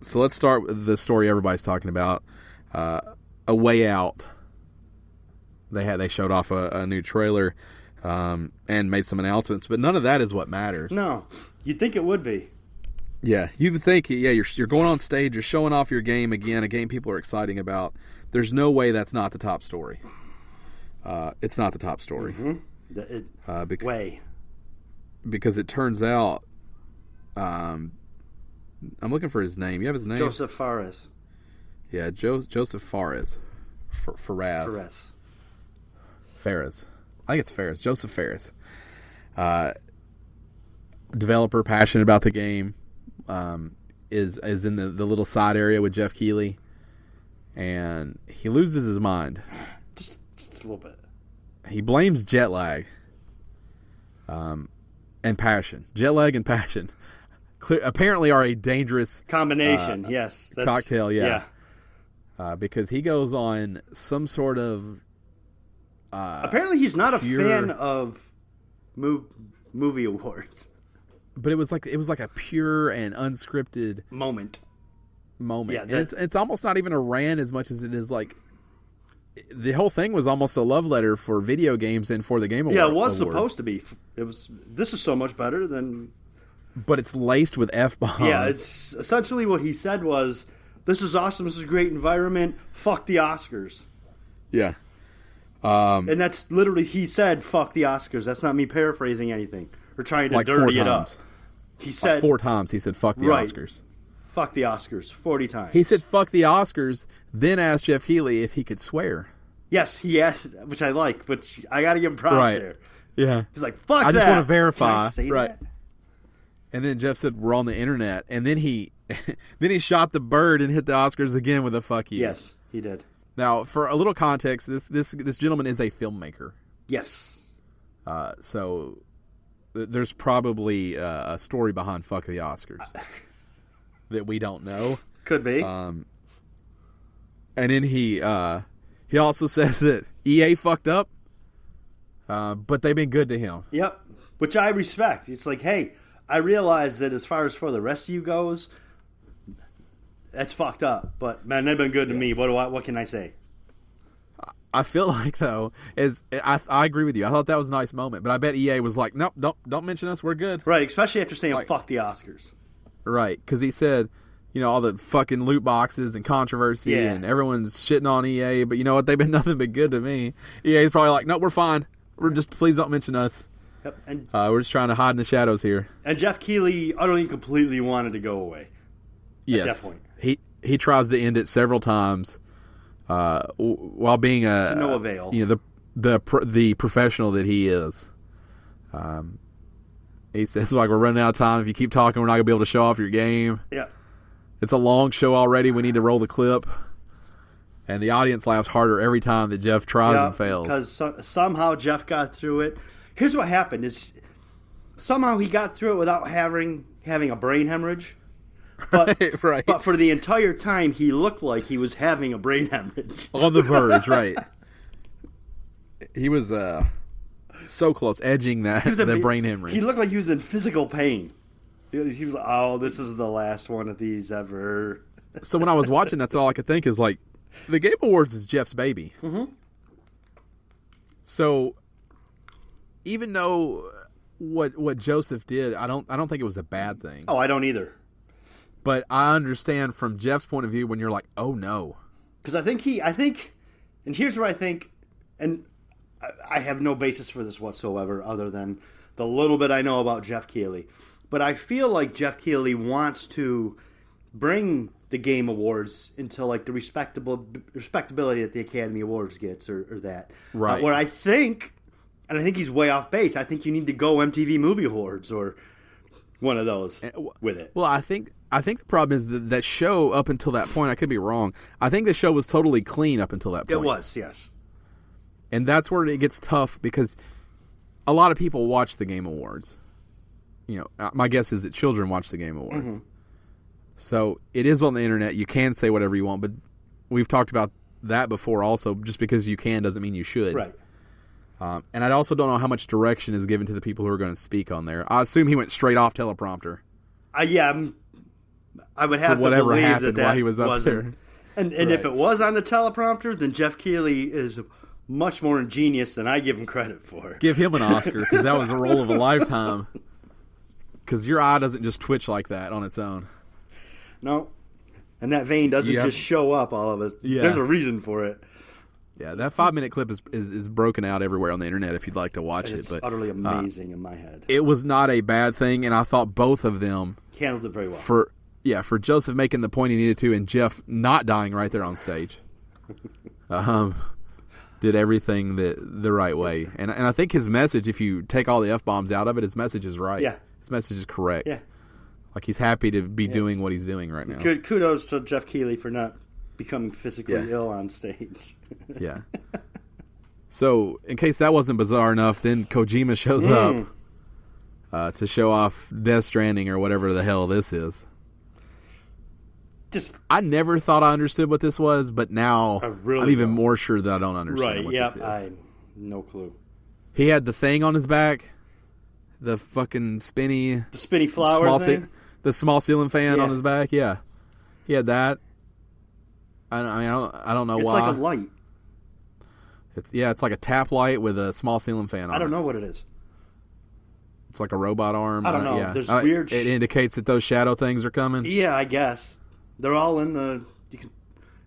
So let's start with the story everybody's talking about. A Way Out. They showed off a new trailer and made some announcements, but none of that is what matters. No, you'd think it would be. Yeah, you would think. Yeah, you're going on stage, you're showing off your game again, a game people are exciting about. There's no way that's not the top story. It's not the top story. Mm-hmm. Because it turns out, I'm looking for his name. You have his name? Joseph Fares. Yeah, Joseph Fares. Fares. I think it's Fares. Joseph Fares. Developer, passionate about the game, is in the little side area with Jeff Keighley, and he loses his mind. Just a little bit. He blames jet lag. And passion. Jet lag and passion apparently are a dangerous combination. Yes, cocktail. Yeah. Because he goes on some sort of. Apparently, he's not a fan of movie awards. But it was like a pure and unscripted moment. Yeah, and it's almost not even a rant as much as it is like. The whole thing was almost a love letter for video games and for the Game Awards. Yeah, it was supposed to be. It was. This is so much better than. But it's laced with F-bombs. Yeah, it's essentially what he said was, "This is awesome. This is a great environment. Fuck the Oscars." Yeah. And that's literally he said, "Fuck the Oscars." That's not me paraphrasing anything or trying to dirty it up. He said 4 times. He said, "Fuck the Oscars." Fuck the Oscars 40 times. He said, "Fuck the Oscars," then asked Jeff Keighley if he could swear. Yes, he asked, which I like, which I got to give him props there. Yeah. He's like, "Fuck that." I just want to verify. Can I say that? And then Jeff said, "We're on the internet." And then he shot the bird and hit the Oscars again with a "fuck you." Yes, he did. Now, for a little context, this gentleman is a filmmaker. Yes. So there's probably a story behind "fuck the Oscars" that we don't know. Could be. And then he also says that EA fucked up, but they've been good to him. Yep, which I respect. It's like, hey, I realize that as far as for the rest of you goes, that's fucked up. But man, they've been good to me. What can I say? I feel like though, I agree with you. I thought that was a nice moment, but I bet EA was like, nope, don't mention us. We're good. Right, especially after saying fuck the Oscars. Right, because he said, all the fucking loot boxes and controversy and everyone's shitting on EA, but you know what? They've been nothing but good to me. EA's probably like, no, we're fine. Please don't mention us. Yep. And we're just trying to hide in the shadows here. And Jeff Keighley utterly completely wanted to go away. Yes. At that point. He tries to end it several times while being to no avail. The professional that he is. He says, like, we're running out of time. If you keep talking, we're not going to be able to show off your game. Yeah. It's a long show already. We need to roll the clip. And the audience laughs harder every time that Jeff tries and fails. Because somehow Jeff got through it. Here's what happened. Is somehow he got through it without having a brain hemorrhage. But, right. But for the entire time, he looked like he was having a brain hemorrhage. On the verge, right. He was so close, edging the brain hemorrhage. He looked like he was in physical pain. He was like, oh, this is the last one of these ever. So when I was watching, that's all I could think is, like, the Game Awards is Jeff's baby. Mm-hmm. So even though what Joseph did, I don't think it was a bad thing. Oh, I don't either. But I understand from Jeff's point of view when you're like, oh no. Because I think, and here's where I think, and I have no basis for this whatsoever other than the little bit I know about Jeff Keighley. But I feel like Jeff Keighley wants to bring the Game Awards into like the respectability that the Academy Awards gets or that. Right. Where I think, and I think he's way off base, I think you need to go MTV Movie Awards or one of those with it. Well, I think the problem is that show up until that point, I could be wrong. I think the show was totally clean up until that point. It was, yes. And that's where it gets tough because a lot of people watch the Game Awards. My guess is that children watch the Game Awards. Mm-hmm. So it is on the internet. You can say whatever you want, but we've talked about that before also. Just because you can doesn't mean you should. Right. And I also don't know how much direction is given to the people who are going to speak on there. I assume he went straight off teleprompter. Yeah, I would have to whatever believe happened that while he was up there. And if it was on the teleprompter, then Jeff Keighley is much more ingenious than I give him credit for. Give him an Oscar, because that was the role of a lifetime. Because your eye doesn't just twitch like that on its own. No. And that vein doesn't just show up all of it. Yeah. There's a reason for it. Yeah, that 5-minute clip is broken out everywhere on the internet if you'd like to watch it. It's utterly amazing in my head. It was not a bad thing, and I thought both of them handled it very well. For Joseph making the point he needed to, and Jeff not dying right there on stage. Did everything the right way. And I think his message, if you take all the F-bombs out of it, his message is right. Yeah. His message is correct. Yeah. Like he's happy to be doing what he's doing right now. Kudos to Jeff Keighley for not becoming physically ill on stage. Yeah. So, in case that wasn't bizarre enough, then Kojima shows up to show off Death Stranding or whatever the hell this is. I never thought I understood what this was, but now I'm even more sure that I don't understand what this is. I no clue. He had the thing on his back, the fucking spinny flower thing? The small ceiling fan on his back. Yeah, he had that. I don't know why. It's like a light. It's like a tap light with a small ceiling fan on it. I don't know what it is. It's like a robot arm. I don't know. Yeah. There's weird. It indicates that those shadow things are coming. Yeah, I guess they're all in the.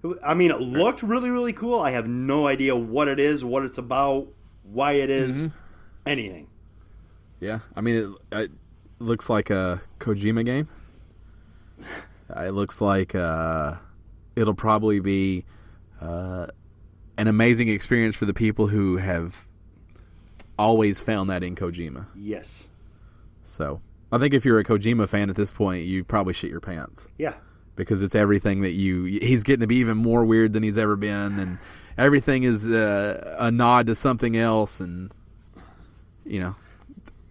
It looked really, really cool. I have no idea what it is, what it's about, why it is, anything. Yeah, it looks like a Kojima game. It looks like it'll probably be an amazing experience for the people who have always found that in Kojima. Yes. So, I think if you're a Kojima fan at this point, you probably shit your pants. Yeah. Because it's everything that he's getting to be even more weird than he's ever been, and everything is a nod to something else, and,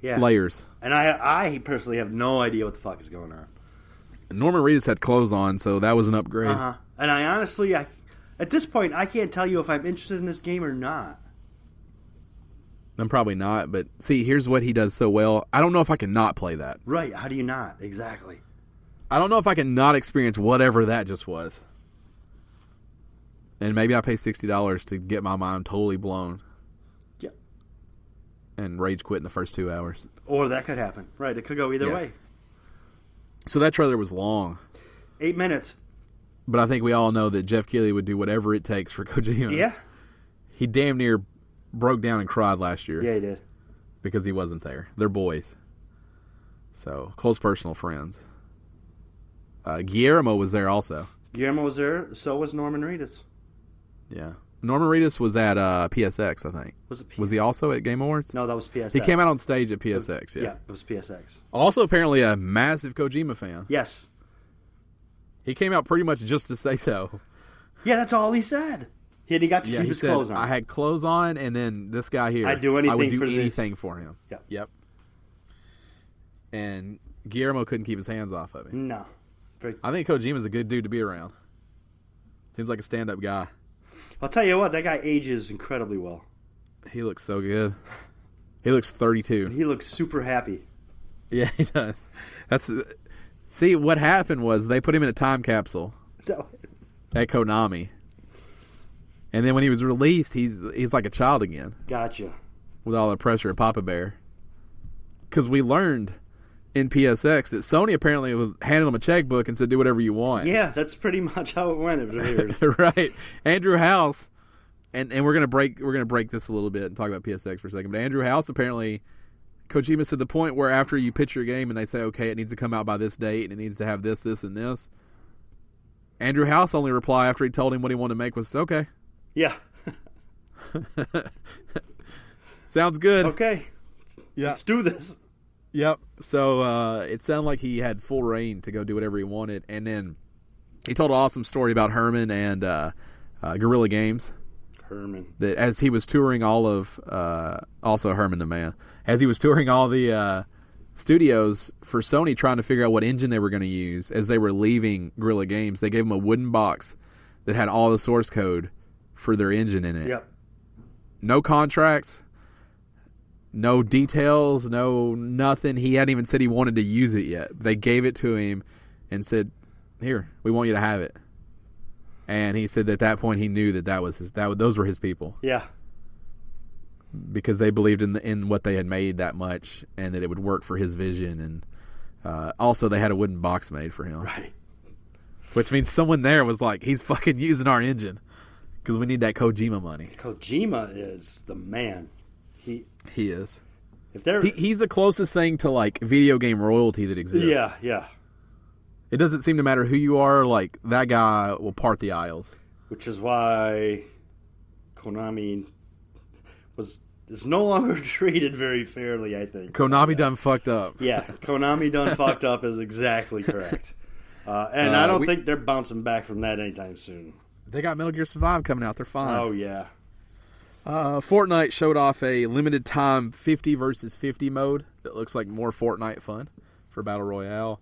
layers. And I personally have no idea what the fuck is going on. Norman Reedus had clothes on, so that was an upgrade. Uh-huh. And I honestly, at this point, I can't tell you if I'm interested in this game or not. I'm probably not, but see, here's what he does so well. I don't know if I can not play that. Right, how do you not? Exactly. I don't know if I can not experience whatever that just was. And maybe I pay $60 to get my mind totally blown. Yeah. And rage quit in the first 2 hours. Or that could happen. Right, it could go either way. So that trailer was long. 8 minutes. But I think we all know that Jeff Keighley would do whatever it takes for Kojima. Yeah. He damn near broke down and cried last year. Yeah, he did. Because he wasn't there. They're boys. So, close personal friends. Guillermo was there also. Guillermo was there. So was Norman Reedus. Yeah. Norman Reedus was at PSX, I think. Was he also at Game Awards? No, that was PSX. He came out on stage at PSX, Yeah, it was PSX. Also, apparently, a massive Kojima fan. Yes. He came out pretty much just to say so. Yeah, that's all he said. He got to keep his clothes on. I had clothes on, and then this guy here. I would do anything for him. Yep. And Guillermo couldn't keep his hands off of him. No. I think Kojima's a good dude to be around. Seems like a stand-up guy. I'll tell you what, that guy ages incredibly well. He looks so good. He looks 32. And he looks super happy. Yeah, he does. See, what happened was they put him in a time capsule at Konami. And then when he was released, he's like a child again. Gotcha. With all the pressure of Papa Bear. Because we learned in PSX that Sony apparently was handing him a checkbook and said, do whatever you want. Yeah, that's pretty much how it went. It was weird. Right. Andrew House, and we're gonna break this a little bit and talk about PSX for a second. But Andrew House, apparently, Kojima said the point where after you pitch your game and they say, okay, it needs to come out by this date and it needs to have this, this, and this. Andrew House only reply after he told him what he wanted to make was, okay. Yeah. Sounds good. Okay. Yeah. Let's do this. Yep. So it sounded like he had full reign to go do whatever he wanted, and then he told an awesome story about Herman and Guerrilla Games. Herman. That as he was touring all of, also Herman the Man, as he was touring all the studios for Sony, trying to figure out what engine they were going to use, as they were leaving Guerrilla Games, they gave him a wooden box that had all the source code for their engine in it. Yep. No contracts, no details, no nothing. He hadn't even said he wanted to use it yet. They gave it to him and said, "Here, we want you to have it." And he said that at that point he knew those were his people. Yeah. Because they believed in what they had made that much, and that it would work for his vision, and also they had a wooden box made for him. Right. Which means someone there was like, he's fucking using our engine because we need that Kojima money. Kojima is the man. He is. If he's the closest thing to like video game royalty that exists. Yeah, yeah. It doesn't seem to matter who you are. Like, that guy will part the aisles. Which is why Konami is no longer treated very fairly, I think. Konami done fucked up. Yeah, Konami done fucked up is exactly correct. And I don't think they're bouncing back from that anytime soon. They got Metal Gear Survive coming out. They're fine. Oh, yeah. Fortnite showed off a limited time 50 versus 50 mode that looks like more Fortnite fun for Battle Royale.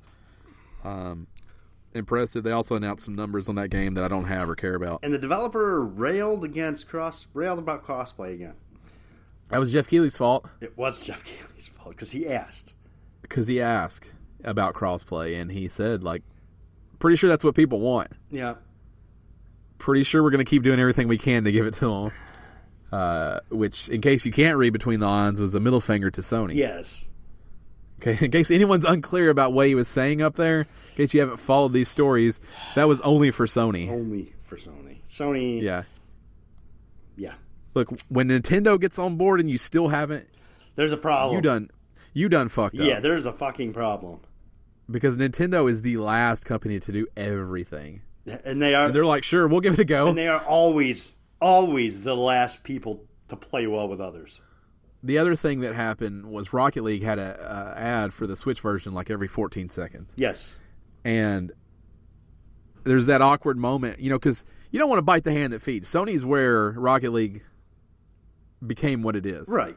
Impressive. They also announced some numbers on that game that I don't have or care about. And the developer railed about crossplay again. That was Jeff Keighley's fault. It was Jeff Keighley's fault because he asked. Because he asked about crossplay, and he said, like, pretty sure that's what people want. Yeah. Pretty sure we're going to keep doing everything we can to give it to them. Which, in case you can't read between the lines, was a middle finger to Sony. Yes. Okay, in case anyone's unclear about what he was saying up there, in case you haven't followed these stories, that was only for Sony. Only for Sony. Sony. Yeah. Yeah. Look, when Nintendo gets on board and you still haven't, there's a problem. You done fucked up. Yeah, there's a fucking problem. Because Nintendo is the last company to do everything. And they're like, sure, we'll give it a go. And they are always the last people to play well with others. The other thing that happened was Rocket League had a ad for the Switch version like every 14 seconds. Yes. And there's that awkward moment, because you don't want to bite the hand that feeds. Sony's where Rocket League became what it is. Right.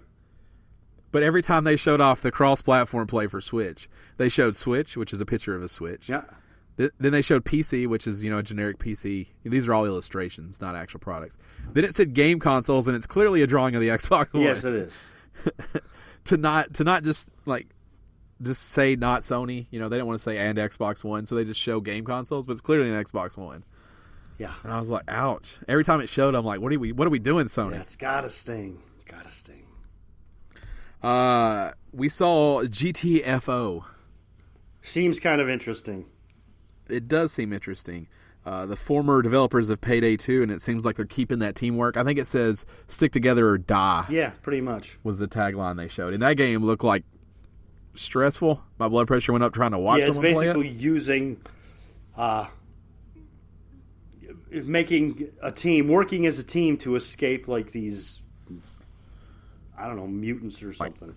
But every time they showed off the cross-platform play for Switch, they showed Switch, which is a picture of a Switch. Yeah. Then they showed PC, which is, a generic PC. These are all illustrations, not actual products. Then it said game consoles, and it's clearly a drawing of the Xbox One. Yes, it is. to not just say not Sony, they don't want to say and Xbox One, so they just show game consoles, but it's clearly an Xbox One. Yeah. And I was like, ouch. Every time it showed, I'm like, what are we doing, Sony? Yeah, it's gotta sting. We saw GTFO. Seems kind of interesting. It does seem interesting. The former developers of Payday 2, and it seems like they're keeping that teamwork. I think it says stick together or die. Yeah, pretty much. Was the tagline they showed. And that game looked like stressful. My blood pressure went up trying to watch someone play it. Yeah, it's basically using making a team, working as a team to escape like these, I don't know, mutants or something.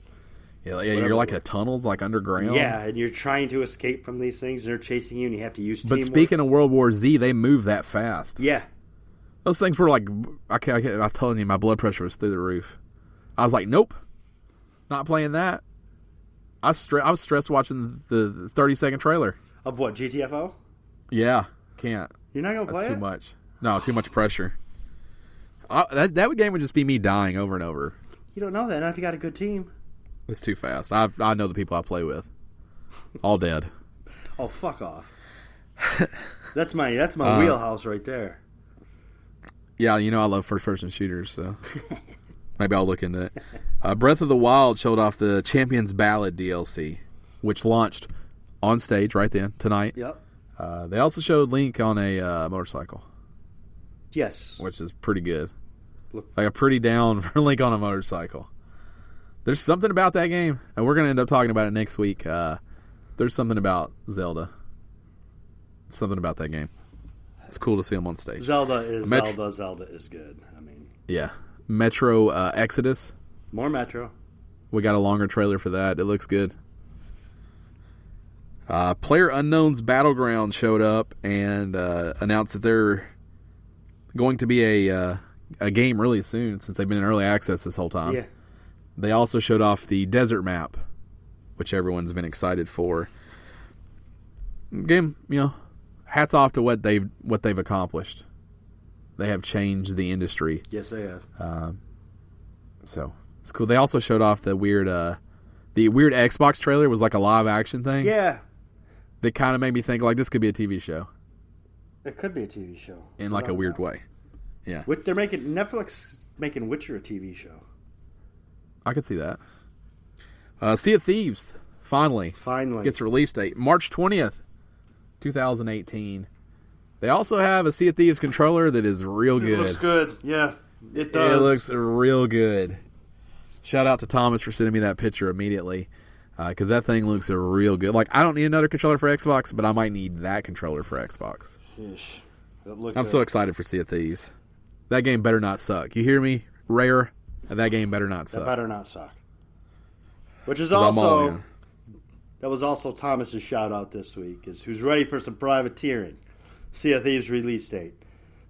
You're like at tunnels, like underground. Yeah, and you're trying to escape from these things, and they're chasing you, and you have to use teamwork. But speaking of World War Z, they move that fast. Yeah. Those things were like, I'm telling you, my blood pressure was through the roof. I was like, nope, not playing that. I was stressed watching the 30-second trailer. Of what, GTFO? Yeah, can't. You're not going to play it? That's too much. No, too much pressure. That game would just be me dying over and over. You don't know that, not if you got a good team. It's too fast. I know the people I play with. All dead. Oh, fuck off. That's my wheelhouse right there. Yeah, I love first-person shooters, so maybe I'll look into it. Breath of the Wild showed off the Champions Ballad DLC, which launched on stage right then, tonight. Yep. They also showed Link on a motorcycle. Yes. Which is pretty good. Like a pretty down for Link on a motorcycle. There's something about that game, and we're going to end up talking about it next week. There's something about Zelda. Something about that game. It's cool to see him on stage. Zelda is good. I mean, yeah. Metro Exodus. More Metro. We got a longer trailer for that. It looks good. PlayerUnknown's Battleground showed up and announced that they're going to be a game really soon, since they've been in early access this whole time. Yeah. They also showed off the desert map, which everyone's been excited for. Game, hats off to what they've accomplished. They have changed the industry. Yes, they have. So it's cool. They also showed off the weird Xbox trailer. Was like a live action thing. Yeah. That kind of made me think like this could be a TV show. It could be a TV show in like a weird way. Yeah. They're making Netflix making Witcher a TV show. I could see that. Sea of Thieves finally gets a release date, March 20th, 2018. They also have a Sea of Thieves controller that is real good. It looks good. Yeah, it does. It looks real good. Shout out to Thomas for sending me that picture immediately, because that thing looks real good. Like, I don't need another controller for Xbox, but I might need that controller for Xbox. I'm so excited for Sea of Thieves. That game better not suck. You hear me, Rare? That game better not suck. That better not suck. Which is also... That was also Thomas's shout-out this week, is who's ready for some privateering. Sea of Thieves release date.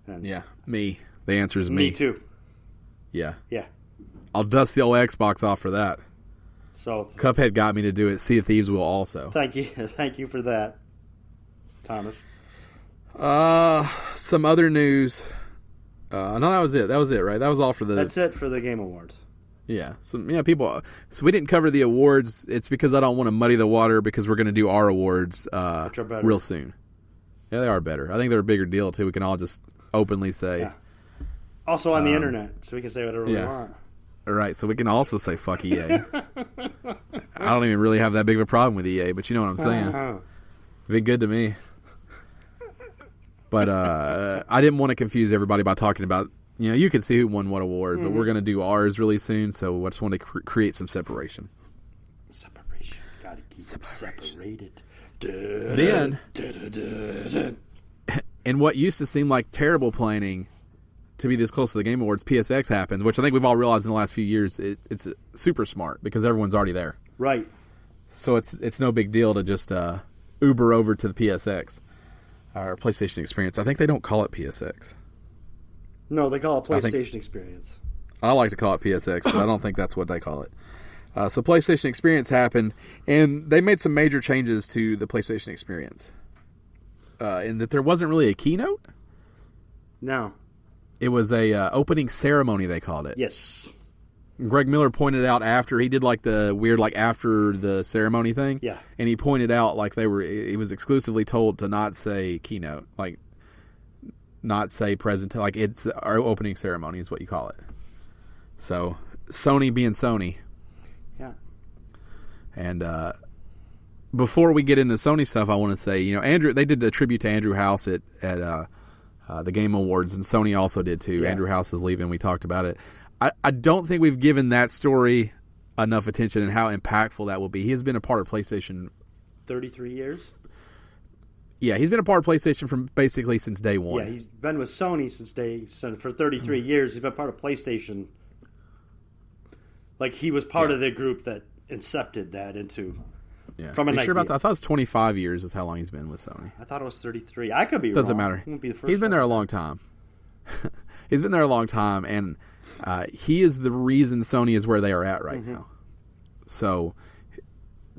And yeah, me. The answer is me. Me too. Yeah. Yeah. I'll dust the old Xbox off for that. So Cuphead got me to do it. Sea of Thieves will also. Thank you. Thank you for that, Thomas. Some other news. No, that was it. That was it, right? That was all for the... That's it for the Game Awards. Yeah. People... So we didn't cover the awards. It's because I don't want to muddy the water, because we're going to do our awards which are better. Real soon. Yeah, they are better. I think they're a bigger deal, too. We can all just openly say... Yeah. Also on the internet, so we can say whatever we want. Right, so we can also say fuck EA. I don't even really have that big of a problem with EA, but you know what I'm saying. It'd be good to me. But I didn't want to confuse everybody by talking about, you can see who won what award, but we're going to do ours really soon, so I just want to create some separation. Separation. Gotta keep them separated. Then, and what used to seem like terrible planning to be this close to the Game Awards, PSX happened, which I think we've all realized in the last few years it's super smart, because everyone's already there. Right. So it's no big deal to just Uber over to the PSX. Or PlayStation Experience. I think they don't call it PSX. No, they call it PlayStation Experience. I like to call it PSX, but I don't think that's what they call it. So PlayStation Experience happened, and they made some major changes to the PlayStation Experience. In that there wasn't really a keynote. No. It was a opening ceremony, they called it. Yes. Greg Miller pointed out after he did like the weird after the ceremony thing. Yeah. And he pointed out he was exclusively told to not say keynote, not say present, it's our opening ceremony is what you call it. So Sony being Sony. Yeah. And before we get into Sony stuff, I want to say, Andrew, they did a tribute to Andrew House at the Game Awards, and Sony also did too. Yeah. Andrew House is leaving. We talked about it. I don't think we've given that story enough attention and how impactful that will be. He has been a part of PlayStation 33 years? Yeah, he's been a part of PlayStation from basically since day one. Yeah, he's been with Sony for 33 years. He's been part of PlayStation. Like, he was part of the group that incepted that into... Yeah. From an idea. Sure about that? I thought it was 25 years is how long he's been with Sony. I thought it was 33. I could be Doesn't wrong. matter. Won't be the first he's been there a long time. He's been there a long time, and he is the reason Sony is where they are at right now. So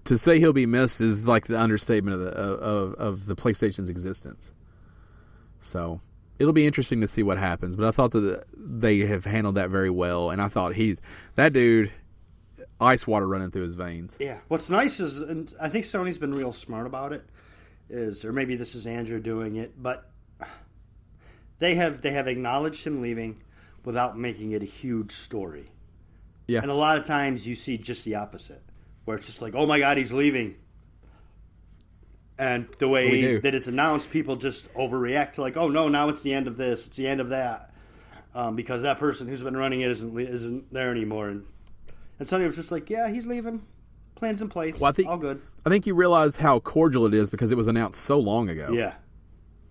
to say he'll be missed is like the understatement of the PlayStation's existence. So it'll be interesting to see what happens. But I thought that they have handled that very well, and I thought that dude, ice water running through his veins. Yeah. What's nice is, and I think Sony's been real smart about it, or maybe this is Andrew doing it, but they have acknowledged him leaving without making it a huge story. Yeah. And a lot of times you see just the opposite, where it's just like, oh my God, he's leaving. And the way that it's announced, people just overreact to like, oh no, now it's the end of this, it's the end of that, because that person who's been running it isn't there anymore. And Sony was just like, yeah, he's leaving. Plans in place. Well, all good. I think you realize how cordial it is because it was announced so long ago. Yeah.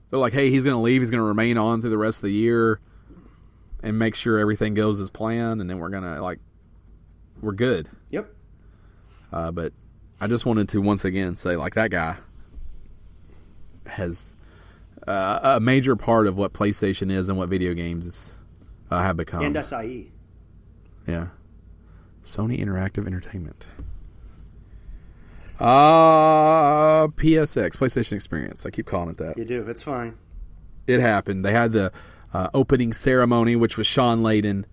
They're like, hey, he's going to leave. He's going to remain on through the rest of the year and make sure everything goes as planned. And then we're going to, we're good. Yep. But I just wanted to once again say, that guy, has a major part of what PlayStation is and what video games have become. And SIE. Yeah. Sony Interactive Entertainment. PSX, PlayStation Experience. I keep calling it that. You do. It's fine. It happened. They had the opening ceremony, which was Sean Layden,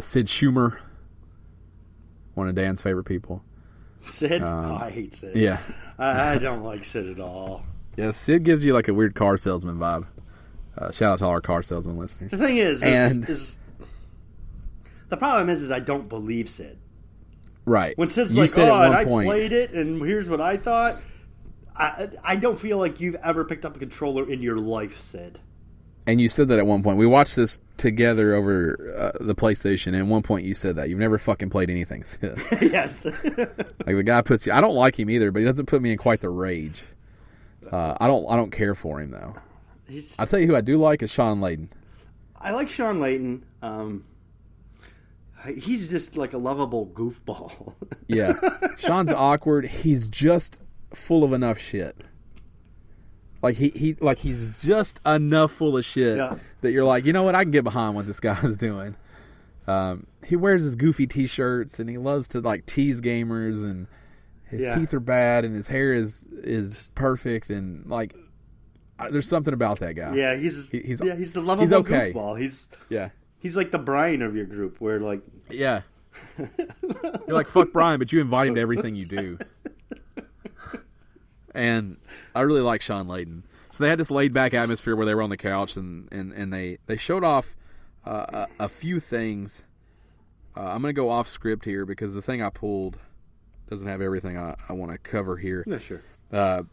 Sid Schumer, one of Dan's favorite people. Sid? I hate Sid. Yeah. I don't like Sid at all. Yeah, Sid gives you like a weird car salesman vibe. Shout out to all our car salesman listeners. The thing is the problem is I don't believe Sid. Right. When Sid's like, and I played it, and here's what I thought, I don't feel like you've ever picked up a controller in your life, Sid. And you said that at one point. We watched this together over the PlayStation, and at one point you said that. You've never fucking played anything, Sid. Yes. Like, the guy puts you... I don't like him either, but he doesn't put me in quite the rage. I don't care for him, though. I'll tell you who I do like is Sean Layden. I like Sean Layden. He's just like a lovable goofball. Yeah. Sean's awkward. He's just full of enough shit. Like he's just enough full of shit that you're like, you know what, I can get behind what this guy's doing. He wears his goofy t-shirts and he loves to like tease gamers, and his teeth are bad and his hair is perfect, and like there's something about that guy. Yeah, he's the lovable goofball. He's like the Brian of your group, where like... Yeah. You're like, fuck Brian, but you invite him to everything you do. And I really like Sean Layden. So they had this laid-back atmosphere where they were on the couch, and they showed off a few things. I'm going to go off script here because the thing I pulled doesn't have everything I want to cover here. Yeah, sure.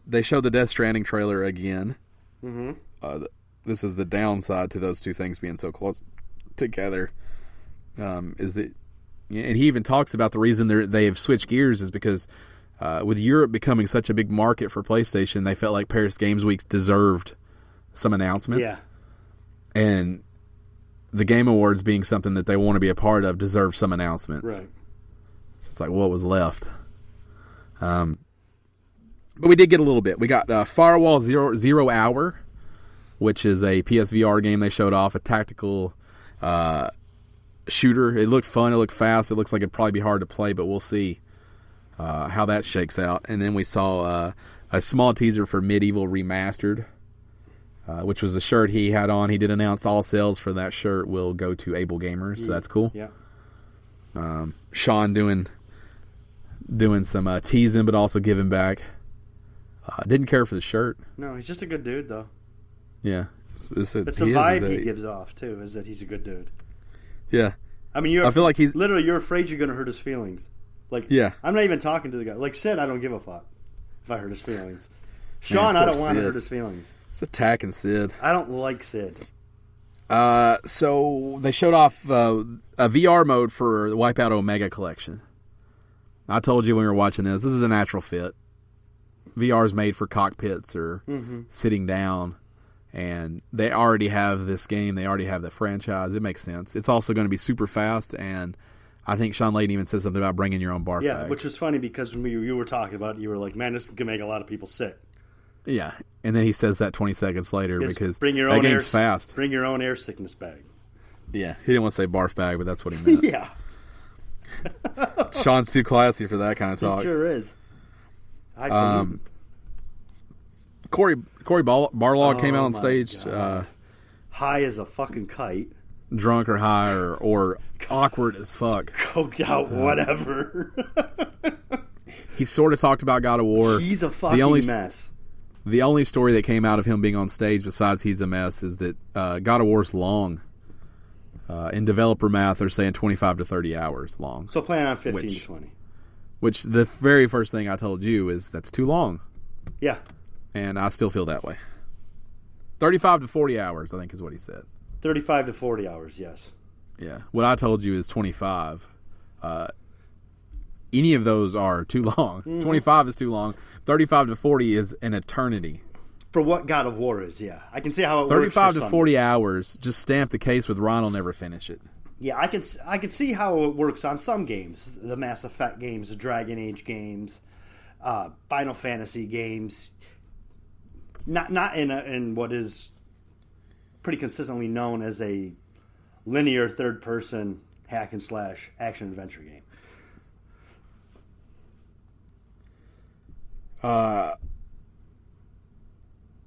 They showed the Death Stranding trailer again. Mm-hmm. This is the downside to those two things being so close together, is that, and he even talks about the reason they have switched gears is because with Europe becoming such a big market for PlayStation, they felt like Paris Games Week deserved some announcements. Yeah. And the Game Awards being something that they want to be a part of deserves some announcements. Right. So it's like what was left. But we did get a little bit. We got Firewall Zero Hour, which is a PSVR game they showed off, a tactical shooter. It looked fun. It looked fast. It looks like it'd probably be hard to play, but we'll see how that shakes out. And then we saw a small teaser for Medieval Remastered, which was a shirt he had on. He did announce all sales for that shirt will go to Able Gamers, so that's cool. Yeah. Sean doing some teasing, but also giving back. Didn't care for the shirt. No, he's just a good dude, though. Yeah. It's the vibe he gives off, too, is that he's a good dude. Yeah. I mean, I feel like he's... Literally, you're afraid you're going to hurt his feelings. Like, yeah. I'm not even talking to the guy. Like Sid, I don't give a fuck if I hurt his feelings. Sean, I don't want to hurt his feelings. It's attacking Sid. I don't like Sid. So they showed off a VR mode for the Wipeout Omega collection. I told you when we were watching this is a natural fit. VR is made for cockpits or sitting down, and they already have this game. They already have the franchise. It makes sense. It's also going to be super fast, and I think Sean Layden even said something about bringing your own barf bag. Yeah, which was funny because when you were talking about it, you were like, man, this is going to make a lot of people sick. Yeah, and then he says that 20 seconds later because bring your that own game's fast. Bring your own air sickness bag. Yeah, he didn't want to say barf bag, but that's what he meant. Yeah. Sean's too classy for that kind of talk. He sure is. Corey Barlog came out on stage high as a fucking kite, drunk or high or awkward as fuck, coked out, whatever. He sort of talked about God of War. He's a fucking mess. The only story that came out of him being on stage besides he's a mess is that God of War's long. In developer math, they're saying 25 to 30 hours long. So plan on 15 to 20. Which the very first thing I told you is that's too long. Yeah. And I still feel that way. 35 to 40 hours, I think is what he said. 35 to 40 hours, yes. Yeah. What I told you is 25. Any of those are too long. 25 is too long. 35 to 40 is an eternity. For what God of War is, yeah. I can see how it 35 works. 35 to 40 hours, just stamp the case with Ron will never finish it. Yeah, I can see how it works on some games. The Mass Effect games, the Dragon Age games, Final Fantasy games. Not in what is pretty consistently known as a linear third-person hack and slash action adventure game.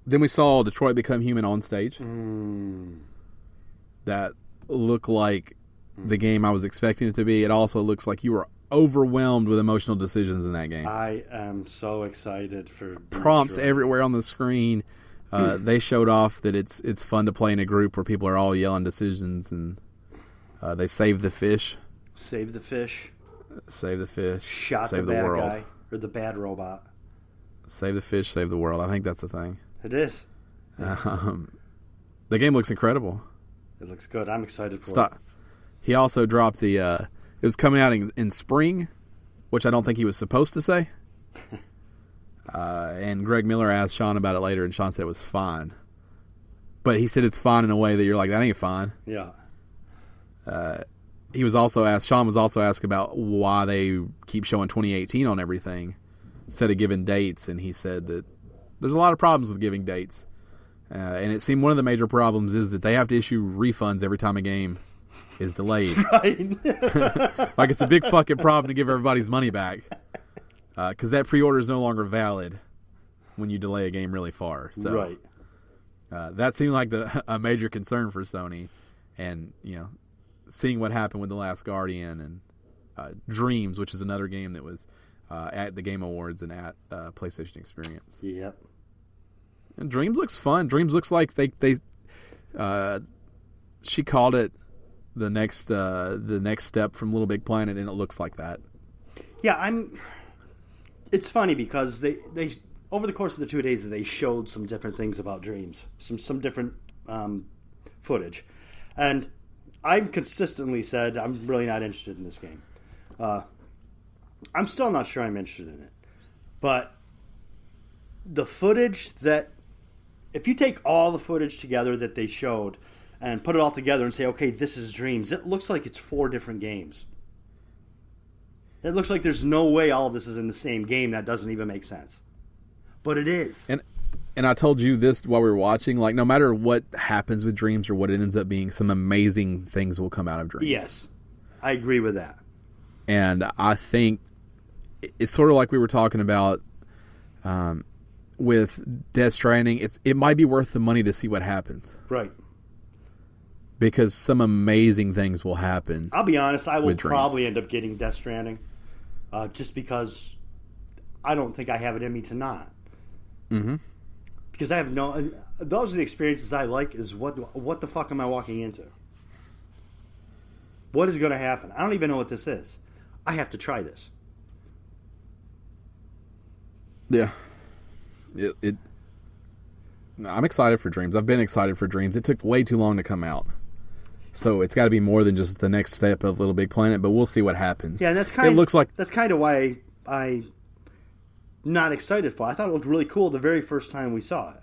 Then we saw Detroit Become Human on stage. That looked like the game I was expecting it to be. It also looks like you were overwhelmed with emotional decisions in that game. I am so excited for prompts Detroit. Everywhere on the screen. They showed off that it's fun to play in a group where people are all yelling decisions, and they save the fish. Save the fish. Save the fish. Shot save the bad world. guy or the bad robot. Save the fish, save the world. I think that's the thing. It is. The game looks incredible. It looks good. I'm excited for it. He also dropped the... it was coming out in spring, which I don't think he was supposed to say. And Greg Miller asked Sean about it later, and Sean said it was fine. But he said it's fine in a way that you're like, that ain't fine. Yeah. He was also asked... Sean was also asked about why they keep showing 2018 on everything instead of giving dates, and he said that there's a lot of problems with giving dates. And it seemed one of the major problems is that they have to issue refunds every time a game is delayed. Right. Like it's a big fucking problem to give everybody's money back. Because that pre-order is no longer valid when you delay a game really far. So, right. That seemed like a major concern for Sony. And, seeing what happened with The Last Guardian and Dreams, which is another game that was at the Game Awards and at PlayStation Experience. Yep. And Dreams looks fun. Dreams looks like they she called it the next step from Little Big Planet, and it looks like that. Yeah, it's funny because they over the course of the 2 days they showed some different things about Dreams, some different footage, and I've consistently said I'm really not interested in this game. I'm still not sure I'm interested in it, but the footage that, if you take all the footage together that they showed and put it all together and say, okay, this is Dreams, it looks like it's 4 different games. It looks like there's no way all of this is in the same game. That doesn't even make sense. But it is. And I told you this while we were watching, like no matter what happens with Dreams or what it ends up being, some amazing things will come out of Dreams. Yes. I agree with that. And I think it's sort of like we were talking about with Death Stranding. It might be worth the money to see what happens. Right. Because some amazing things will happen. I'll be honest, I will probably end up getting Death Stranding just because I don't think I have it in me to not. Mm-hmm. Because I have those are the experiences I like, is what the fuck am I walking into? What is going to happen? I don't even know what this is. I have to try this. Yeah. I'm excited for Dreams. I've been excited for Dreams. It took way too long to come out. So it's got to be more than just the next step of Little Big Planet, but we'll see what happens. Yeah, and that's kind of why I'm not excited for it. I thought it looked really cool the very first time we saw it.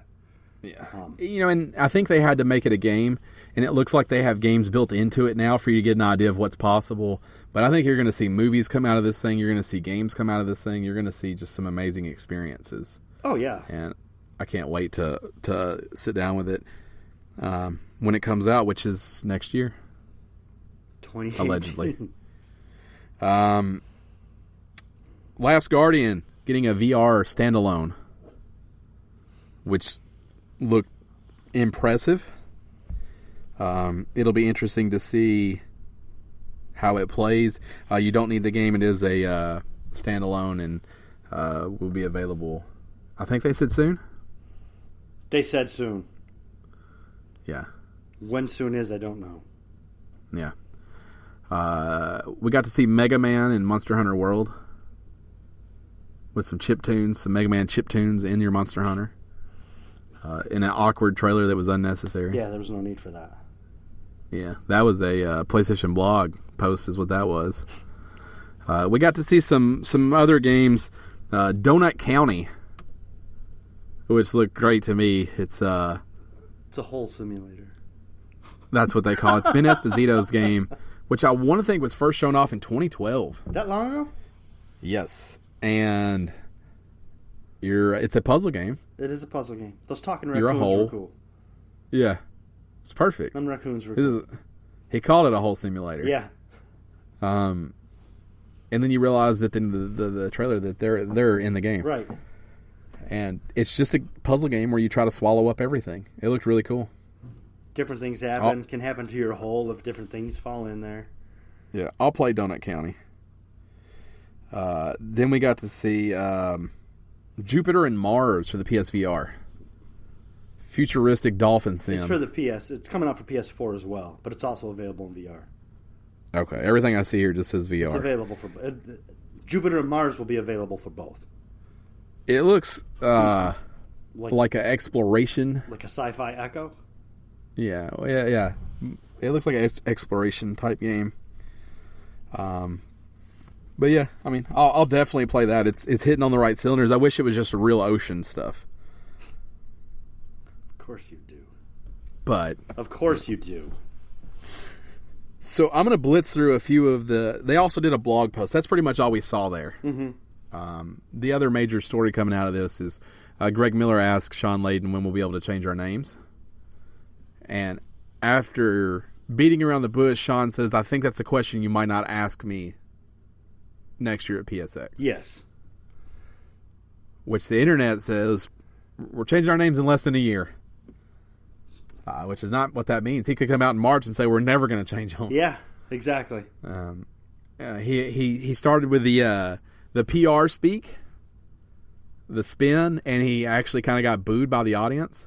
Yeah. And I think they had to make it a game, and it looks like they have games built into it now for you to get an idea of what's possible. But I think you're going to see movies come out of this thing. You're going to see games come out of this thing. You're going to see just some amazing experiences. Oh, yeah. And I can't wait to sit down with it when it comes out, which is next year. 2018. Allegedly. Last Guardian getting a VR standalone, which looked impressive. It'll be interesting to see how it plays. You don't need the game. It is a standalone and will be available. I think they said soon. They said soon. Yeah. When soon is, I don't know. Yeah. We got to see Mega Man in Monster Hunter World with some chiptunes, some Mega Man chiptunes in your Monster Hunter. In an awkward trailer that was unnecessary. Yeah, there was no need for that. Yeah, that was a PlayStation blog post is what that was. We got to see some other games. Donut County, which looked great to me. It's a whole simulator. That's what they call it. It's Ben Esposito's game, which I want to think was first shown off in 2012. That long ago? Yes. And It's a puzzle game. It is a puzzle game. Those talking You're a raccoons hole. were cool. Yeah, it's perfect. Them raccoons were cool. He called it a hole simulator. Yeah. And then you realize that in the trailer that they're in the game. Right. And it's just a puzzle game where you try to swallow up everything. It looked really cool. Different things can happen to your hole if different things fall in there. Yeah, I'll play Donut County. Then we got to see Jupiter and Mars for the PSVR. Futuristic dolphin sim. It's for the PS. It's coming out for PS4 as well, but it's also available in VR. Okay, everything I see here just says VR. It's available for Jupiter and Mars will be available for both. It looks like an exploration, like a sci-fi echo. Yeah. It looks like an exploration type game. But yeah, I mean, I'll definitely play that. It's hitting on the right cylinders. I wish it was just real ocean stuff. Of course you do. But of course you do. So I'm going to blitz through a few of the... They also did a blog post. That's pretty much all we saw there. Mm-hmm. The other major story coming out of this is Greg Miller asked Sean Layden when we'll be able to change our names. And after beating around the bush, Sean says, I think that's a question you might not ask me next year at PSX. Yes. Which the internet says, we're changing our names in less than a year. Which is not what that means. He could come out in March and say we're never going to change them. Yeah, exactly. He started with the PR speak, the spin, and he actually kind of got booed by the audience.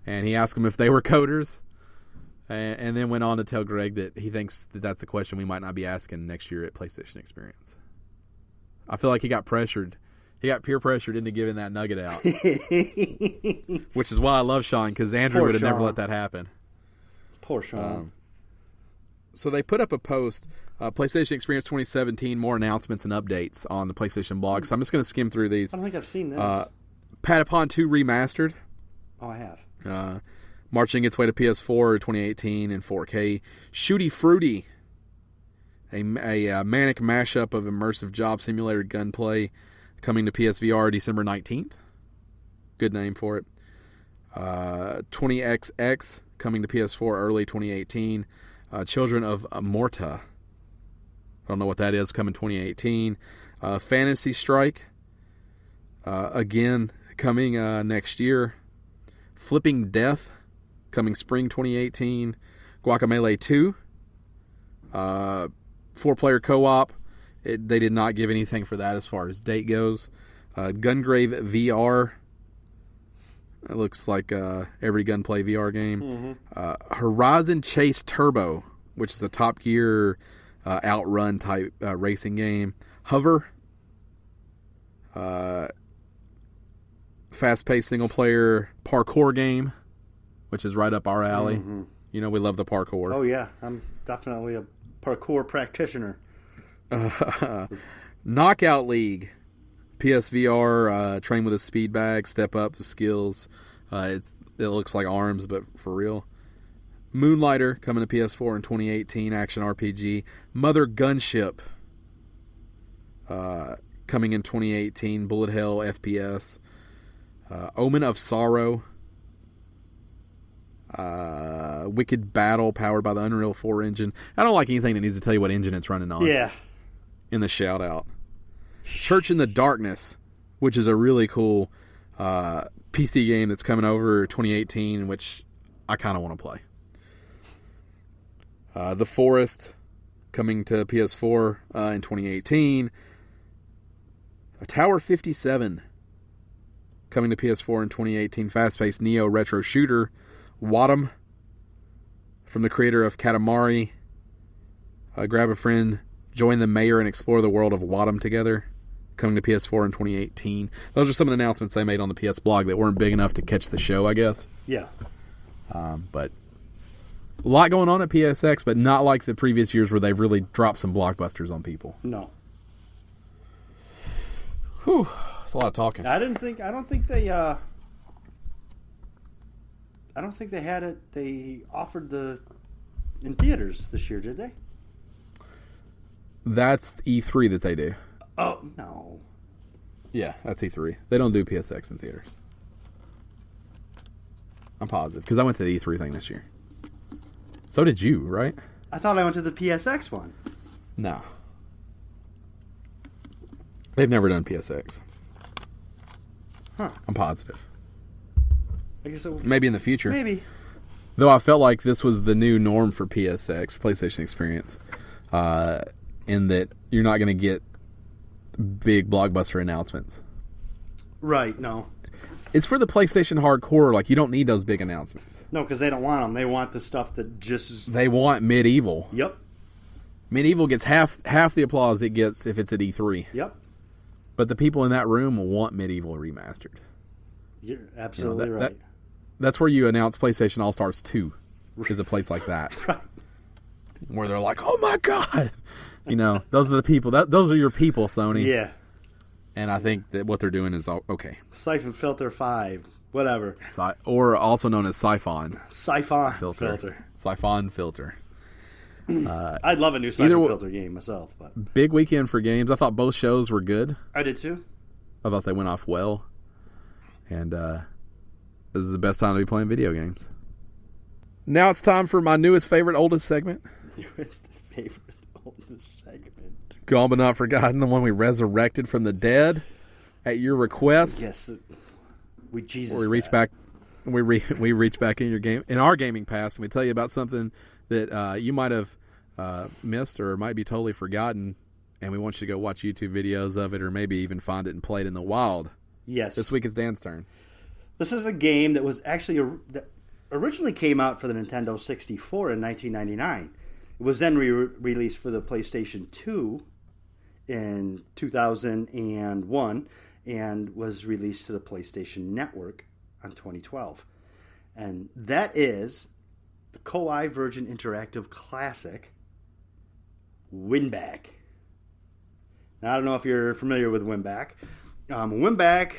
And he asked them if they were coders, and then went on to tell Greg that he thinks that that's a question we might not be asking next year at PlayStation Experience. I feel like he got pressured. He got peer pressured into giving that nugget out. Which is why I love Sean, because Andrew would have never let that happen. Poor Sean. So they put up a post, PlayStation Experience 2017, more announcements and updates on the PlayStation blog. So I'm just going to skim through these. I don't think I've seen this. Patapon 2 Remastered. Oh, I have. Marching its way to PS4 2018 in 4K. Shooty Fruity. A manic mashup of immersive job simulator gunplay. Coming to PSVR December 19th. Good name for it. 20XX coming to PS4 early 2018. Children of Morta. I don't know what that is. Coming 2018. Fantasy Strike. Again, coming next year. Flipping Death. Coming spring 2018. Guacamelee 2. 4-player co-op. They did not give anything for that as far as date goes. Gungrave VR. It looks like every Gunplay VR game. Mm-hmm. Horizon Chase Turbo, which is a Top Gear outrun type racing game. Hover. Fast-paced single-player parkour game, which is right up our alley. Mm-hmm. You know, we love the parkour. Oh, yeah. I'm definitely a parkour practitioner. Knockout League. PSVR, train with a speed bag, step up the skills. It looks like ARMS, but for real. Moonlighter, coming to PS4 in 2018, action RPG. Mother Gunship, coming in 2018, Bullet Hell FPS. Omen of Sorrow. Wicked Battle, powered by the Unreal 4 engine. I don't like anything that needs to tell you what engine it's running on. Yeah. In the shout out. Church in the Darkness, which is a really cool PC game that's coming over 2018, which I kind of want to play. The Forest, coming to PS4 in 2018. Tower 57, coming to PS4 in 2018. Fast-paced Neo retro shooter. Wadham, from the creator of Katamari. Grab a friend, join the mayor, and explore the world of Wadham together. Coming to PS4 in 2018. Those are some of the announcements they made on the PS blog that weren't big enough to catch the show, I guess. Yeah. But a lot going on at PSX, but not like the previous years where they've really dropped some blockbusters on people. No. Whew. That's a lot of talking. I don't think they had it. They offered in theaters this year, did they? That's E3 that they do. Oh, no. Yeah, that's E3. They don't do PSX in theaters. I'm positive, because I went to the E3 thing this year. So did you, right? I thought I went to the PSX one. No. They've never done PSX. Huh. I'm positive. I guess it maybe in the future. Maybe. Though I felt like this was the new norm for PSX, PlayStation Experience, in that you're not going to get big blockbuster announcements. Right, no. It's for the PlayStation hardcore. Like, you don't need those big announcements. No, because they don't want them. They want the stuff that just is... They want Medieval. Yep. Medieval gets half the applause it gets if it's at E3. Yep. But the people in that room will want Medieval remastered. You're absolutely right. That's where you announce PlayStation All-Stars 2, is a place like that. Right. Where they're like, oh my God! You know, those are the people. Those are your people, Sony. Yeah. And I think that what they're doing is okay. Siphon Filter 5, whatever. Or also known as Siphon. Siphon Filter. Siphon Filter. I'd love a new Siphon Filter game myself. But big weekend for games. I thought both shows were good. I did too. I thought they went off well. And this is the best time to be playing video games. Now it's time for my newest favorite, oldest segment. Newest favorite, oldest segment. Gone but not forgotten, the one we resurrected from the dead at your request. Yes. We reach back in our gaming past and we tell you about something that you might have missed or might be totally forgotten, and we want you to go watch YouTube videos of it or maybe even find it and play it in the wild. Yes. This week it's Dan's turn. This is a game that was actually that originally came out for the Nintendo 64 in 1999. It was then released for the PlayStation 2 in 2001 and was released to the PlayStation Network on 2012. And that is the Koei Virgin Interactive classic, Winback. Now, I don't know if you're familiar with Winback. Winback,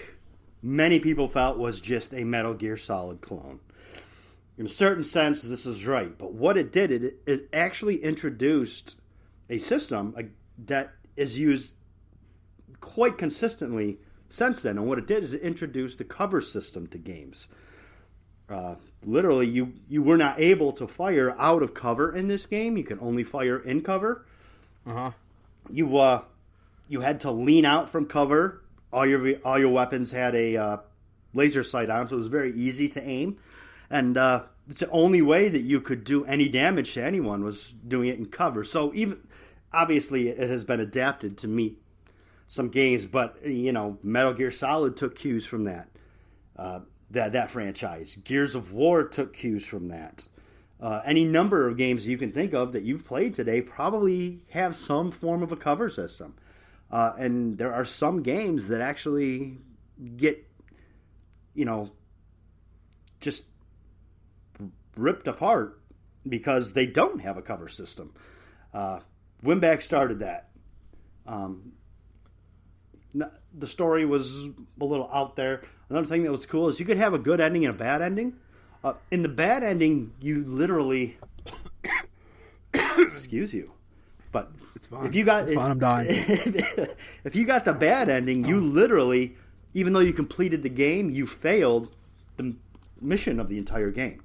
many people felt, was just a Metal Gear Solid clone. In a certain sense, this is right. But what it did, it actually introduced a system that is used quite consistently since then. And what it did is it introduced the cover system to games. Literally, you were not able to fire out of cover in this game. You can only fire in cover. Uh-huh. You had to lean out from cover. All your weapons had a laser sight on, so it was very easy to aim. And it's the only way that you could do any damage to anyone was doing it in cover. So even obviously it has been adapted to meet some games, but Metal Gear Solid took cues from that. That franchise. Gears of War took cues from that. Any number of games you can think of that you've played today probably have some form of a cover system. And there are some games that actually get, just ripped apart because they don't have a cover system. Winback started that. The story was a little out there. Another thing that was cool is you could have a good ending and a bad ending. In the bad ending, you literally... Excuse you. But it's fine. It's fine, I'm dying. If you got the bad ending, you literally, even though you completed the game, you failed the mission of the entire game.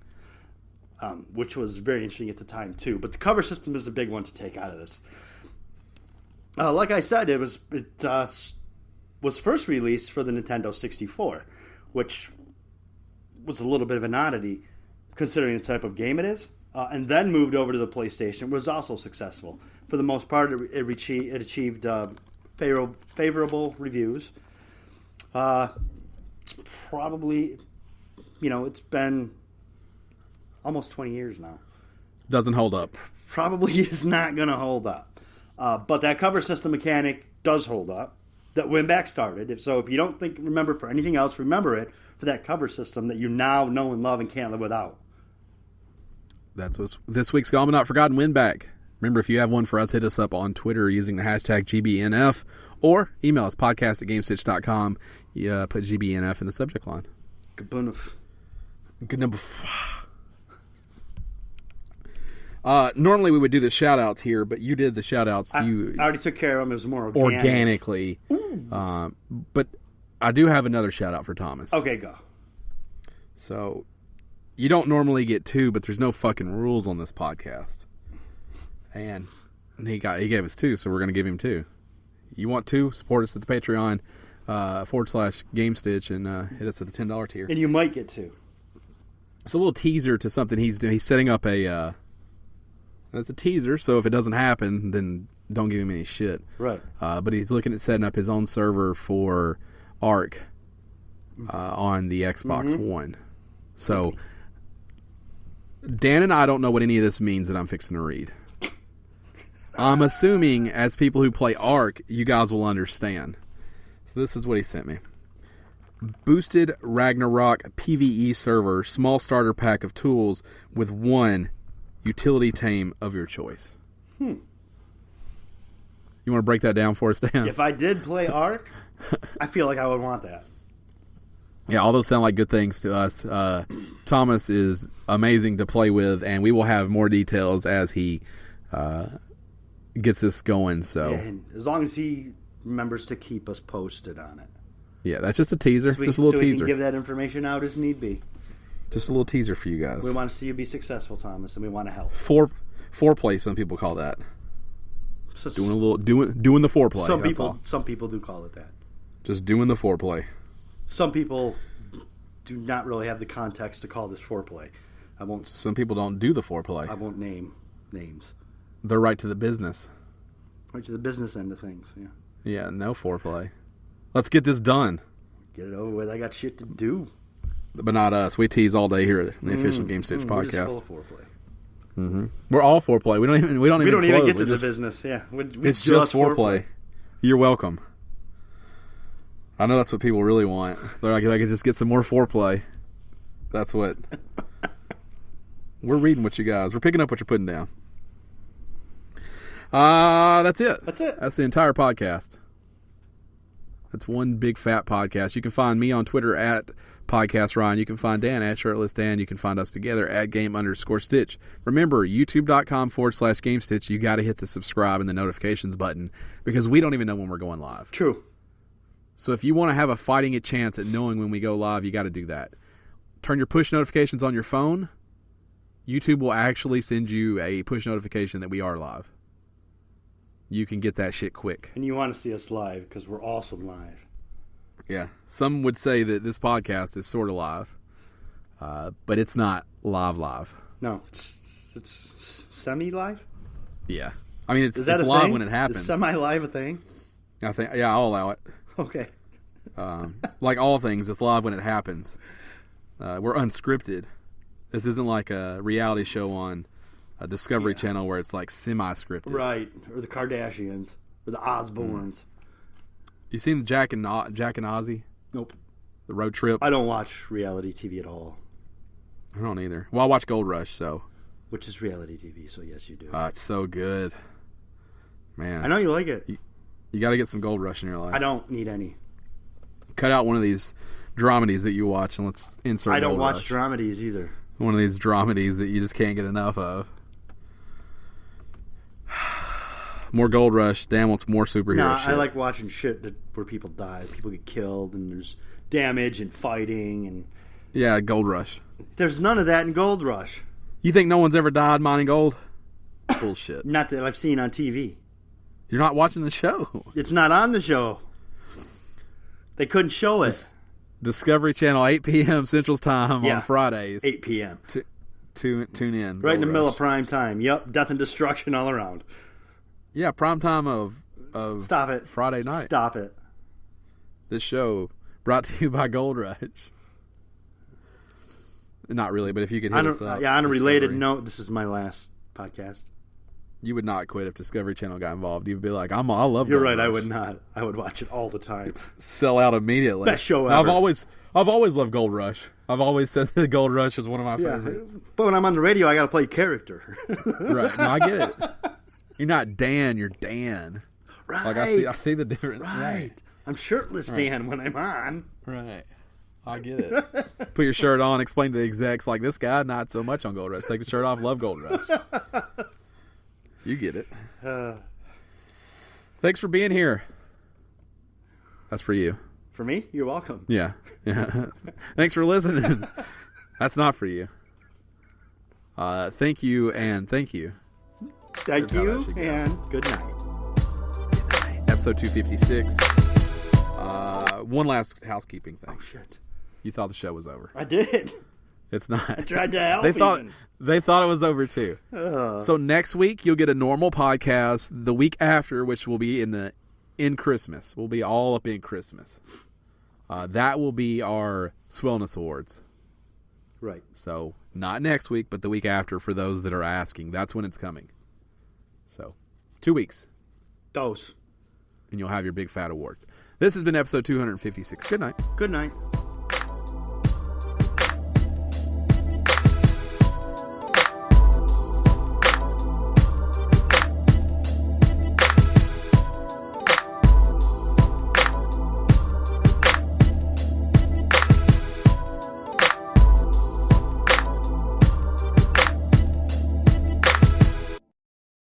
Which was very interesting at the time, too. But the cover system is the big one to take out of this. Like I said, it was first released for the Nintendo 64, which was a little bit of an oddity considering the type of game it is. And then moved over to the PlayStation, was also successful. For the most part, it achieved favorable reviews. It's probably, it's been almost 20 years now. Doesn't hold up. Probably is not going to hold up. But that cover system mechanic does hold up. That Winback started. So if you don't remember for anything else, remember it for that cover system that you now know and love and can't live without. That's what's this week's Gone But Not Forgotten Winback. Remember, if you have one for us, hit us up on Twitter using the hashtag GBNF or email us podcast@gamestitch.com. You put GBNF in the subject line. Good enough. Good number. Normally we would do the shout outs here, but you did the shout outs. I already took care of them. It was more organically. Ooh. But I do have another shout out for Thomas. Okay, go. So, you don't normally get two, but there's no fucking rules on this podcast. And he gave us two, so we're going to give him two. You want two? Support us at the Patreon /Gamestitch and hit us at the $10 tier. And you might get two. It's a little teaser to something he's doing. He's setting up a... That's a teaser, so if it doesn't happen, then don't give him any shit. Right. But he's looking at setting up his own server for Ark on the Xbox One. So, Dan and I don't know what any of this means that I'm fixing to read. I'm assuming, as people who play Ark, you guys will understand. So this is what he sent me. Boosted Ragnarok PvE server, small starter pack of tools with one utility tame of your choice. You want to break that down for us, Dan? If I did play Ark, I feel like I would want that. Yeah, all those sound like good things to us. Thomas is amazing to play with, and we will have more details as he gets this going. So, yeah, and as long as he remembers to keep us posted on it. Yeah, that's just a teaser. Just a little teaser. We can give that information out as need be. Just a little teaser for you guys. We want to see you be successful, Thomas, and we want to help. Foreplay, some people call that. So, doing the foreplay. Some people do call it that. Just doing the foreplay. Some people do not really have the context to call this foreplay. Some people don't do the foreplay. I won't name names. They're right to the business. Right to the business end of things. Yeah. Yeah. No foreplay. Let's get this done. Get it over with. I got shit to do. But not us. We tease all day here at the official Gamestitch Podcast. We're just full of foreplay. We're all foreplay. We don't even get to the business. Yeah, it's just foreplay. You're welcome. I know that's what people really want. They're like, I could just get some more foreplay. That's what. We're reading what you guys. We're picking up what you're putting down. That's it. That's it. That's the entire podcast. That's one big fat podcast. You can find me on Twitter at Podcast Ryan. You can find Dan at Shirtless Dan. You can find us together at Game_Stitch. Remember, YouTube.com/Gamestitch. You got to hit the subscribe and the notifications button because we don't even know when we're going live. True. So if you want to have a fighting chance at knowing when we go live, you got to do that. Turn your push notifications on your phone. YouTube will actually send you a push notification that we are live. You can get that shit quick. And you want to see us live because we're awesome live. Yeah. Some would say that this podcast is sort of live, but it's not live. No, it's semi-live? Yeah. I mean, it's live thing? When it happens. Is semi-live a thing? I think, yeah, I'll allow it. Okay. Like all things, it's live when it happens. We're unscripted. This isn't like a reality show on a Discovery Channel where it's like semi-scripted. Right. Or the Kardashians. Or the Osbournes. You seen the Jack and Ozzy? Nope. The road trip? I don't watch reality TV at all. I don't either. Well, I watch Gold Rush, so. Which is reality TV, so yes, you do. It's so good. Man. I know you like it. You got to get some Gold Rush in your life. I don't need any. Cut out one of these dramedies that you watch and let's insert I don't Gold watch Rush. dramedies either. One of these dramedies that you just can't get enough of. More Gold Rush. Dan wants more superhero shit. I like watching shit where people die. People get killed and there's damage and fighting. And yeah, Gold Rush. There's none of that in Gold Rush. You think no one's ever died mining gold? Bullshit. Not that I've seen on TV. You're not watching the show. It's not on the show. They couldn't show it. Discovery Channel, 8 p.m. Central Time on Fridays. 8 p.m. Tune in. Right in the middle of prime time. Yep, death and destruction all around. Yeah, prime time of Stop it. Friday night. Stop it. This show brought to you by Gold Rush. Not really, but if you could hit us up. Yeah, on a related note, this is my last podcast. You would not quit if Discovery Channel got involved. You'd be like, I love Gold You're right, Rush. I would not. I would watch it all the time. Sell out immediately. Best show ever. I've always loved Gold Rush. I've always said that Gold Rush is one of my favorites. But when I'm on the radio, I got to play character. Right. No, I get it. You're not Dan, you're Dan. Right. Like I see the difference. Right. I'm shirtless Dan when I'm on. Right. I get it. Put your shirt on, explain to the execs like this guy, not so much on Gold Rush. Take the shirt off, love Gold Rush. You get it. Thanks for being here. That's for you. For me? You're welcome. Yeah. Thanks for listening. That's not for you. Thank you and thank you. Thank you and good night. Episode 256. One last housekeeping thing. Oh, shit. You thought the show was over. I did. It's not. I tried to help They thought it was over too. So next week you'll get a normal podcast. The week after, which will be in Christmas. We'll be all up in Christmas. That will be our Swellness Awards. Right. So not next week, but the week after for those that are asking. That's when it's coming. So 2 weeks. Dose. And you'll have your big fat awards. This has been episode 256. Good night. Good night.